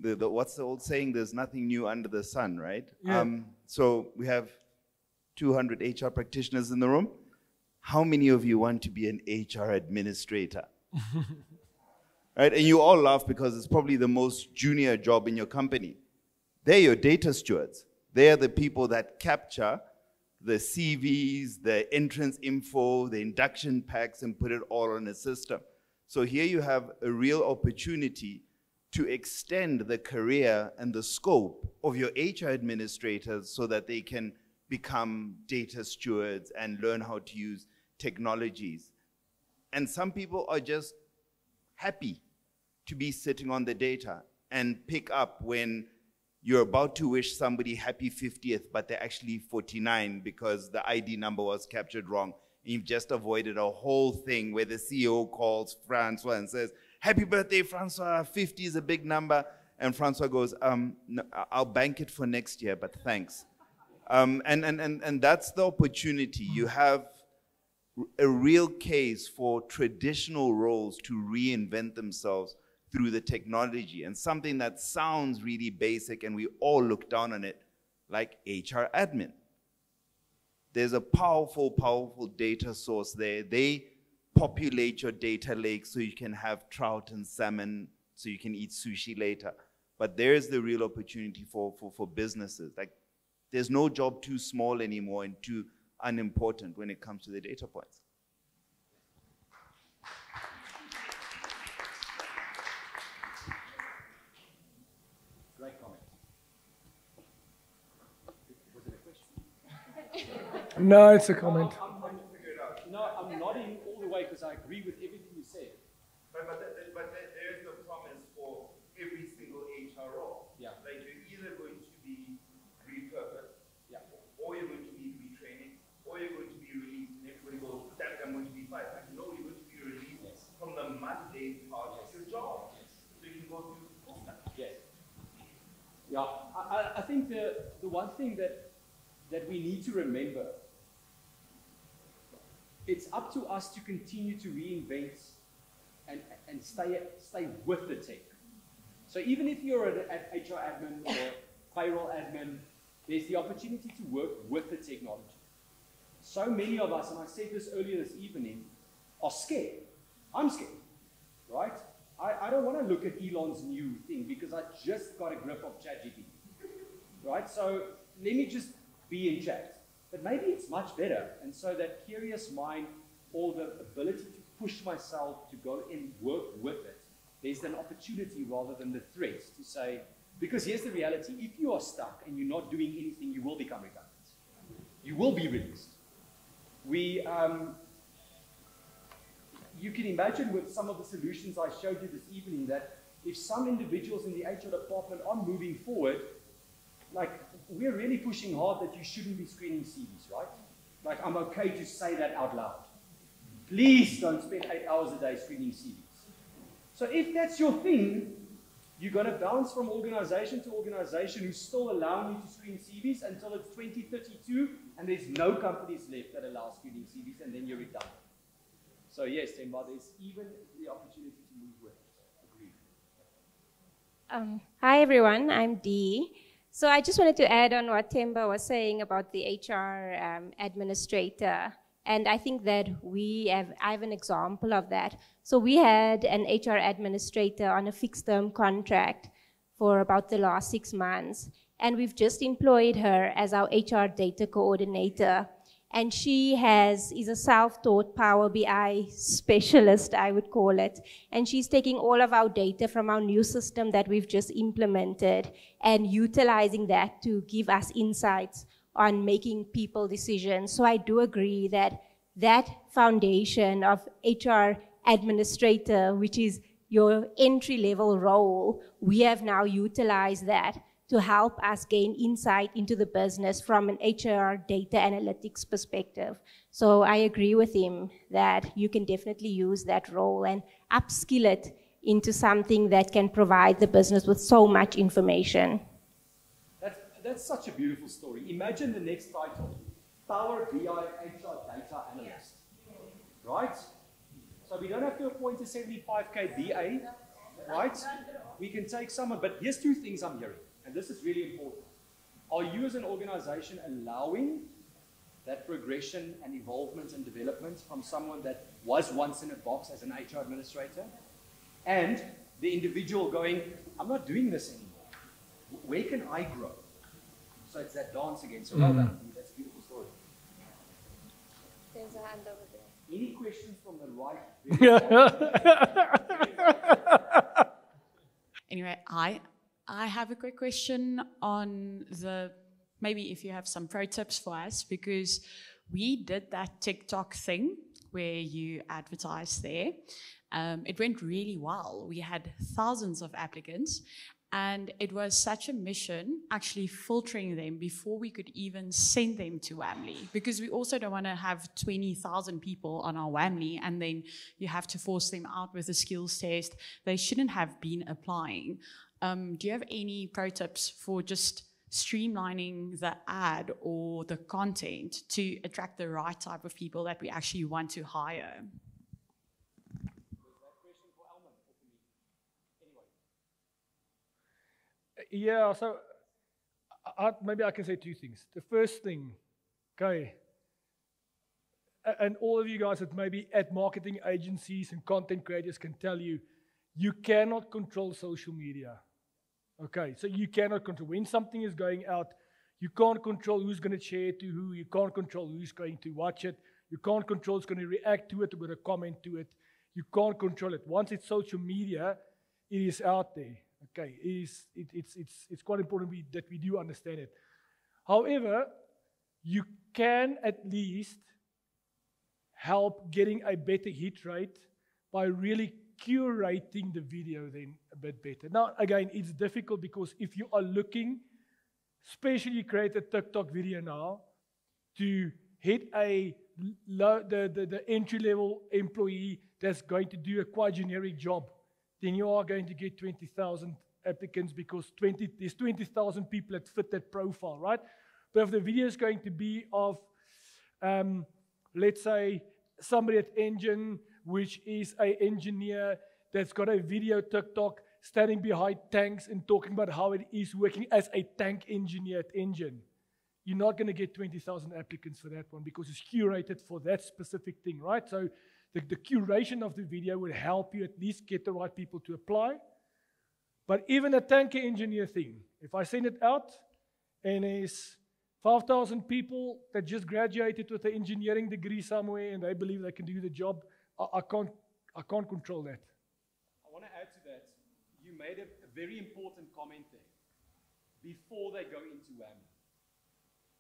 what's the old saying? There's nothing new under the sun, right? Yeah. So we have 200 HR practitioners in the room. How many of you want to be an HR administrator? Right? And you all laugh because it's probably the most junior job in your company. They're your data stewards. They're the people that capture the CVs, the entrance info, the induction packs, and put it all on a system. So here you have a real opportunity to extend the career and the scope of your HR administrators so that they can become data stewards and learn how to use technologies. And some people are just happy to be sitting on the data and pick up when you're about to wish somebody happy 50th, but they're actually 49 because the ID number was captured wrong. You've just avoided a whole thing where the CEO calls Francois and says, happy birthday, Francois, 50 is a big number. And Francois goes, no, I'll bank it for next year, but thanks. And that's the opportunity. You have a real case for traditional roles to reinvent themselves through the technology, and something that sounds really basic and we all look down on it, like HR admin. There's a powerful, powerful data source there. They populate your data lake so you can have trout and salmon, so you can eat sushi later. But there's the real opportunity for businesses. Like, there's no job too small anymore and too unimportant when it comes to the data points. Great comment. Was it a question? No, it's a comment. I'm trying to figure it out. No, I'm nodding all the way because I agree with everything you said. But there's the promise for every single HR role. Yeah. Like you're either going to be repurposed, or you're going to need retraining, or you're going to be released and everybody goes, that I'm going to be fired. Like, no, you're going to be released from the mundane part of your job. So you can go through full time. Yes. Yeah, I think the one thing that we need to remember, it's up to us to continue to reinvent and stay with the tech. So even if you're an HR admin or payroll admin, there's the opportunity to work with the technology. So many of us, and I said this earlier this evening, are scared. I'm scared, right? I don't want to look at Elon's new thing because I just got a grip of ChatGPT, right? So let me just be in chat. But maybe it's much better. And so that curious mind, or the ability to push myself to go and work with it, there's an opportunity rather than the threat to say, because here's the reality, if you are stuck and you're not doing anything, you will become redundant. You will be released. You can imagine with some of the solutions I showed you this evening that if some individuals in the HR department are moving forward, like we're really pushing hard that you shouldn't be screening CVs, right? Like I'm okay to say that out loud. Please don't spend 8 hours a day screening CVs. So if that's your thing, you're going to bounce from organization to organization who's still allowing you to screen CVs until it's 2032 and there's no companies left that allow screening CVs and then you're redundant. So yes, Temba, there's even the opportunity to move with it. Agreed. Hi everyone, I'm Dee. So I just wanted to add on what Temba was saying about the HR administrator. And I think that I have an example of that. So we had an HR administrator on a fixed term contract for about the last 6 months. And we've just employed her as our HR data coordinator. And she is a self-taught Power BI specialist, I would call it. And she's taking all of our data from our new system that we've just implemented and utilizing that to give us insights on making people decisions. So I do agree that that foundation of HR administrator, which is your entry-level role, we have now utilized that to help us gain insight into the business from an HR data analytics perspective. So I agree with him that you can definitely use that role and upskill it into something that can provide the business with so much information. That's such a beautiful story. Imagine the next title, Power BI HR Data Analyst, right? So we don't have to appoint a 75K BA, right? We can take someone, but here's 2 things I'm hearing. And this is really important. Are you as an organization allowing that progression and evolvement and development from someone that was once in a box as an HR administrator? And the individual going, I'm not doing this anymore. Where can I grow? So it's that dance again. So well done. That's a beautiful story. There's a hand over there. Any questions from the right? Anyway, I have a quick question on maybe if you have some pro tips for us, because we did that TikTok thing where you advertise there. It went really well. We had thousands of applicants, and it was such a mission actually filtering them before we could even send them to WAMLI, because we also don't want to have 20,000 people on our WAMLI and then you have to force them out with a skills test. They shouldn't have been applying. Do you have any pro tips for just streamlining the ad or the content to attract the right type of people that we actually want to hire? Yeah, so maybe I can say 2 things. The first thing, okay, and all of you guys that maybe at marketing agencies and content creators can tell you, you cannot control social media. Okay, so you cannot control. When something is going out, you can't control who's going to share it to who. You can't control who's going to watch it. You can't control who's going to react to it or going to comment to it. You can't control it. Once it's social media, it is out there. Okay, it's quite important that we do understand it. However, you can at least help getting a better hit rate by really curating the video then a bit better. Now, again, it's difficult because if you are looking, especially you create a TikTok video now, to hit the entry-level employee that's going to do a quite generic job, then you are going to get 20,000 applicants because there's 20,000 people that fit that profile, right? But if the video is going to be of, let's say, somebody at Engine, which is an engineer that's got a video TikTok standing behind tanks and talking about how it is working as a tank engineer at Engine, you're not going to get 20,000 applicants for that one because it's curated for that specific thing, right? So the curation of the video would help you at least get the right people to apply. But even a tanker engineer thing, if I send it out and there's 5,000 people that just graduated with an engineering degree somewhere and they believe they can do the job, I can't control that. I want to add to that. You made a very important comment there. Before they go into WAMI.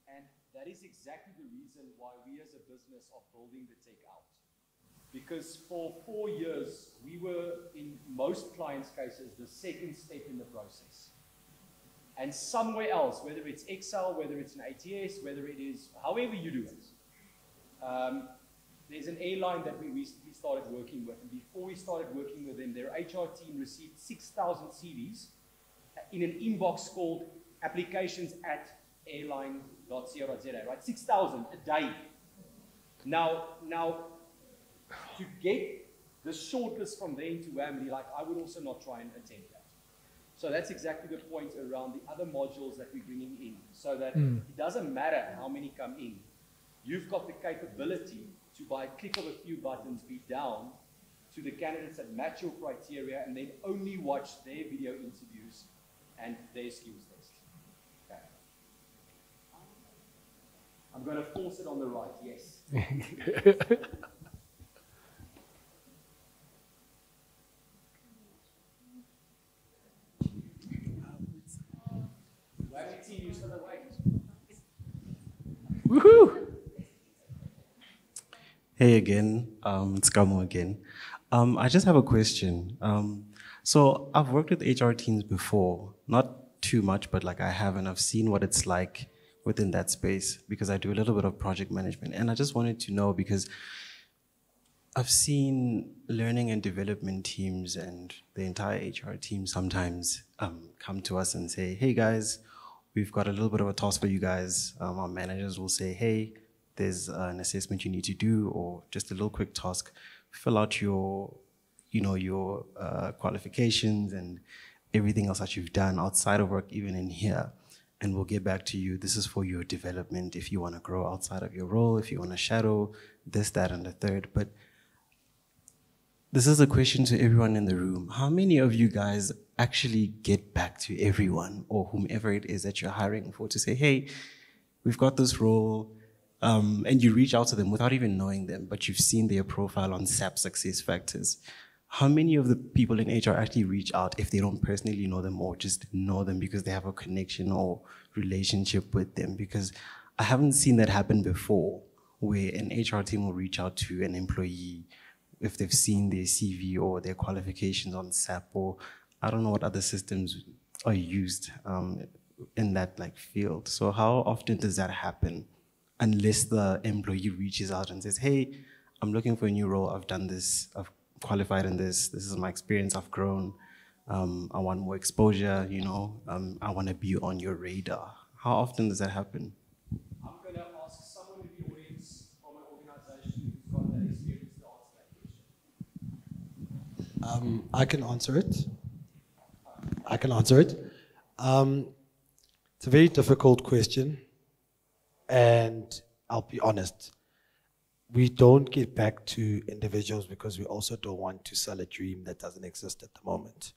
And that is exactly the reason why we as a business are building the tech out. Because for 4 years, we were, in most clients' cases, the second step in the process. And somewhere else, whether it's Excel, whether it's an ATS, whether it is however you do it, there's an airline that we recently started working with. And before we started working with them, their HR team received 6,000 CVs in an inbox called applications@airline.co.za, right? 6,000 a day. Now, to get the shortlist from there into WAMI, like, I would also not try and attempt that. So that's exactly the point around the other modules that we're bringing in, so that it doesn't matter how many come in. You've got the capability to, by a click of a few buttons, be down to the candidates that match your criteria and then only watch their video interviews and their skills test. Okay. I'm going to force it on the right, yes. Woohoo! Hey again, it's Kamo again. I just have a question. So I've worked with HR teams before, not too much, but like I have, and I've seen what it's like within that space because I do a little bit of project management. And I just wanted to know, because I've seen learning and development teams and the entire HR team sometimes come to us and say, hey guys, we've got a little bit of a task for you guys. Our managers will say, hey, there's an assessment you need to do, or just a little quick task. Fill out your qualifications and everything else that you've done outside of work, even in here, and we'll get back to you. This is for your development if you want to grow outside of your role, if you want to shadow this, that, and the third. But this is a question to everyone in the room. How many of you guys actually get back to everyone or whomever it is that you're hiring for to say, hey, we've got this role, and you reach out to them without even knowing them, but you've seen their profile on SAP SuccessFactors? How many of the people in HR actually reach out if they don't personally know them or just know them because they have a connection or relationship with them? Because I haven't seen that happen before, where an HR team will reach out to an employee if they've seen their CV or their qualifications on SAP, or I don't know what other systems are used in that like field. So how often does that happen? Unless the employee reaches out and says, hey, I'm looking for a new role, I've done this, I've qualified in this is my experience, I've grown, I want more exposure, I want to be on your radar. How often does that happen? I'm going to ask someone in the audience from an organization who's got that experience to answer that question. I can answer it. It's a very difficult question, and I'll be honest. We don't get back to individuals because we also don't want to sell a dream that doesn't exist at the moment.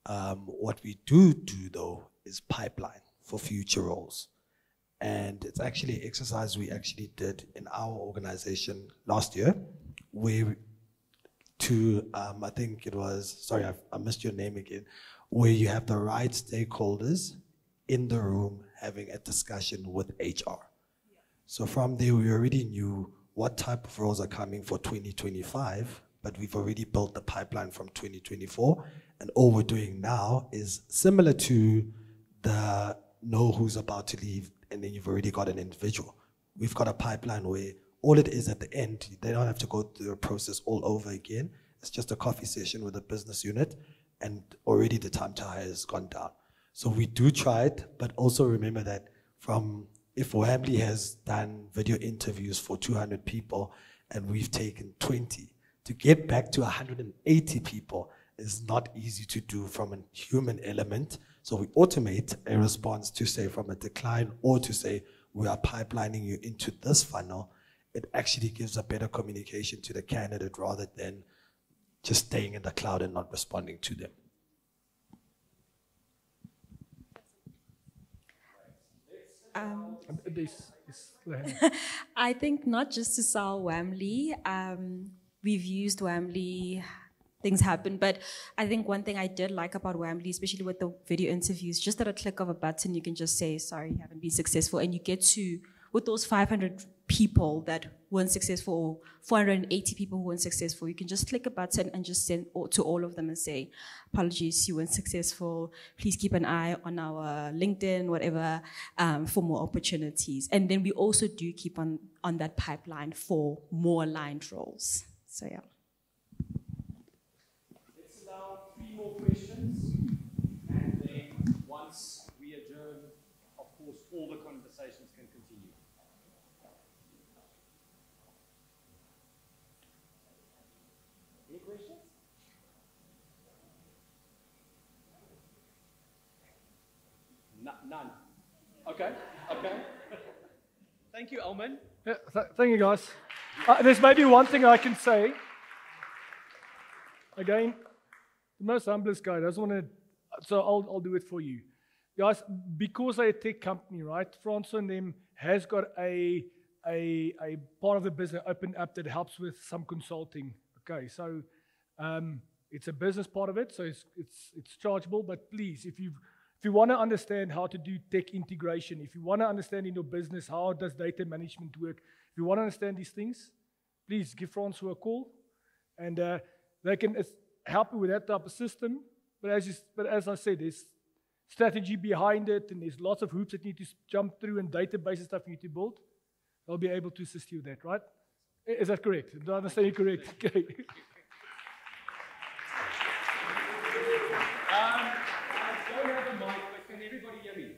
What we do though is pipeline for future roles. And it's actually an exercise we actually did in our organization last year, where I think it was, sorry, I missed your name again, where you have the right stakeholders in the room having a discussion with HR. So from there, we already knew what type of roles are coming for 2025, but we've already built the pipeline from 2024. And all we're doing now is similar to the know who's about to leave, and then you've already got an individual. We've got a pipeline where all it is at the end, they don't have to go through the process all over again. It's just a coffee session with a business unit, and already the time to hire has gone down. So we do try it, but also remember that if Wamley has done video interviews for 200 people and we've taken 20, to get back to 180 people is not easy to do from a human element. So we automate a response to say from a decline, or to say we are pipelining you into this funnel. It actually gives a better communication to the candidate rather than just staying in the cloud and not responding to them. I think not just to sell Wamley. We've used Wamley, things happen, but I think one thing I did like about Wamley, especially with the video interviews, just at a click of a button, you can just say, sorry, you haven't been successful. And you get to, with those 500 people that weren't successful, or 480 people who weren't successful, you can just click a button and just send to all of them and say, apologies, you weren't successful. Please keep an eye on our LinkedIn, whatever, for more opportunities. And then we also do keep on that pipeline for more aligned roles. So yeah. Let's allow 3 more questions, and then once we adjourn, of course, all the conversations can continue. Any questions? None. Okay. Thank you, Elman. Yeah, thank you, guys. There's maybe one thing I can say. Again, the most humblest guy doesn't want to, so I'll do it for you. Guys, because they're a tech company, right? Francois and them has got a part of the business opened up that helps with some consulting. Okay, so it's a business part of it, so it's chargeable. But please, if you want to understand how to do tech integration, if you want to understand in your business how does data management work, if you want to understand these things, please give Francois a call, and they can help you with that type of system. But as I said, there's strategy behind it, and there's lots of hoops that need to jump through, and database and stuff you need to build. They'll be able to assist you with that, right? Is that correct? Do I understand you correct? Okay. I don't have a mic, but can everybody hear me?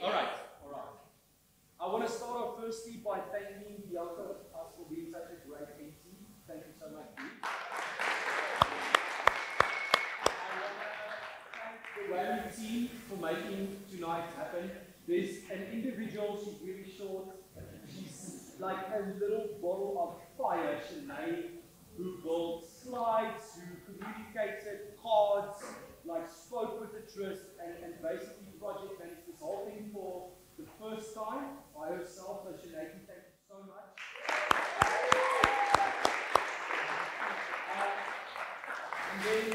All right. I want to start off firstly by thanking Bianca for being such a great MC. Thank you so much, Dee. I want to thank the Wamley team for making tonight happen. There's an individual, she's really short. She's like a little bottle of fire, Sinead, who built slides, who communicated cards, like spoke with the trust, and basically project managed this whole thing for the first time by herself. So Sinead, thank you so much. And then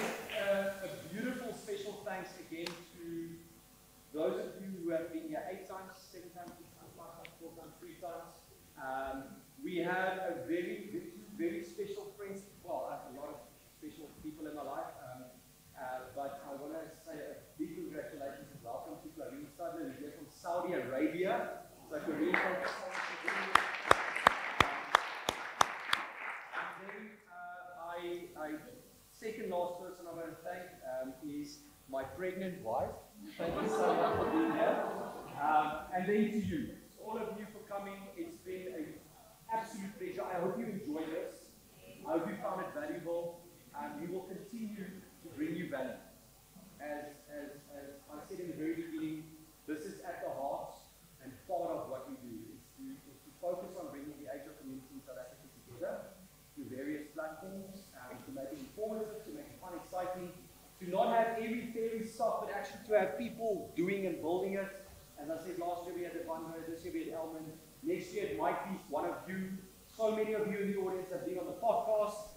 a beautiful special thanks again to those of you who have been here 8 times, 7 times, 6 times, 5 times, 4 times, 3 times. We have a very special friends. Well, I have a lot of special people in my life, but I want to say a big congratulations and welcome to Clarine Sadler, who's here from Saudi Arabia. So Clarine, thank you so much for being here. And then second last person I want to thank is my pregnant wife. Thank you so much for being here. And then to you, all of you for coming. It's been an absolute pleasure. I hope you enjoyed this. I hope you found it valuable. And we will continue to bring you value. As I said in the very beginning, this is at the heart and part of what we do. It's to focus on bringing the HR community in South Africa together through various platforms, to make it informative, to make it fun, exciting, to not have airy-fairy stuff, but actually to have people doing and building it. As I said, last year we had Evanho, this year we had Elman. Next year it might be one of you. So many of you in the audience have been on the podcast.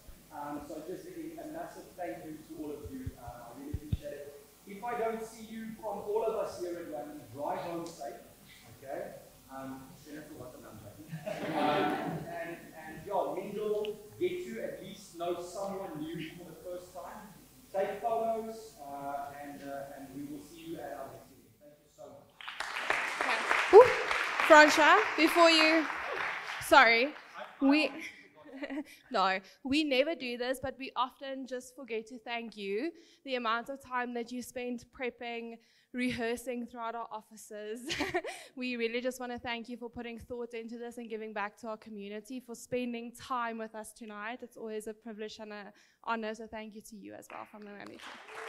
So just a massive thank you to all of you. I really appreciate it. If I don't see you from all of us here at Wamley, drive home safe. Okay? Send us a WhatsApp number. Fransha, before you, sorry, no, we never do this, but we often just forget to thank you. The amount of time that you spent prepping, rehearsing throughout our offices. We really just want to thank you for putting thought into this and giving back to our community, for spending time with us tonight. It's always a privilege and an honor, so thank you to you as well from the Whamly team.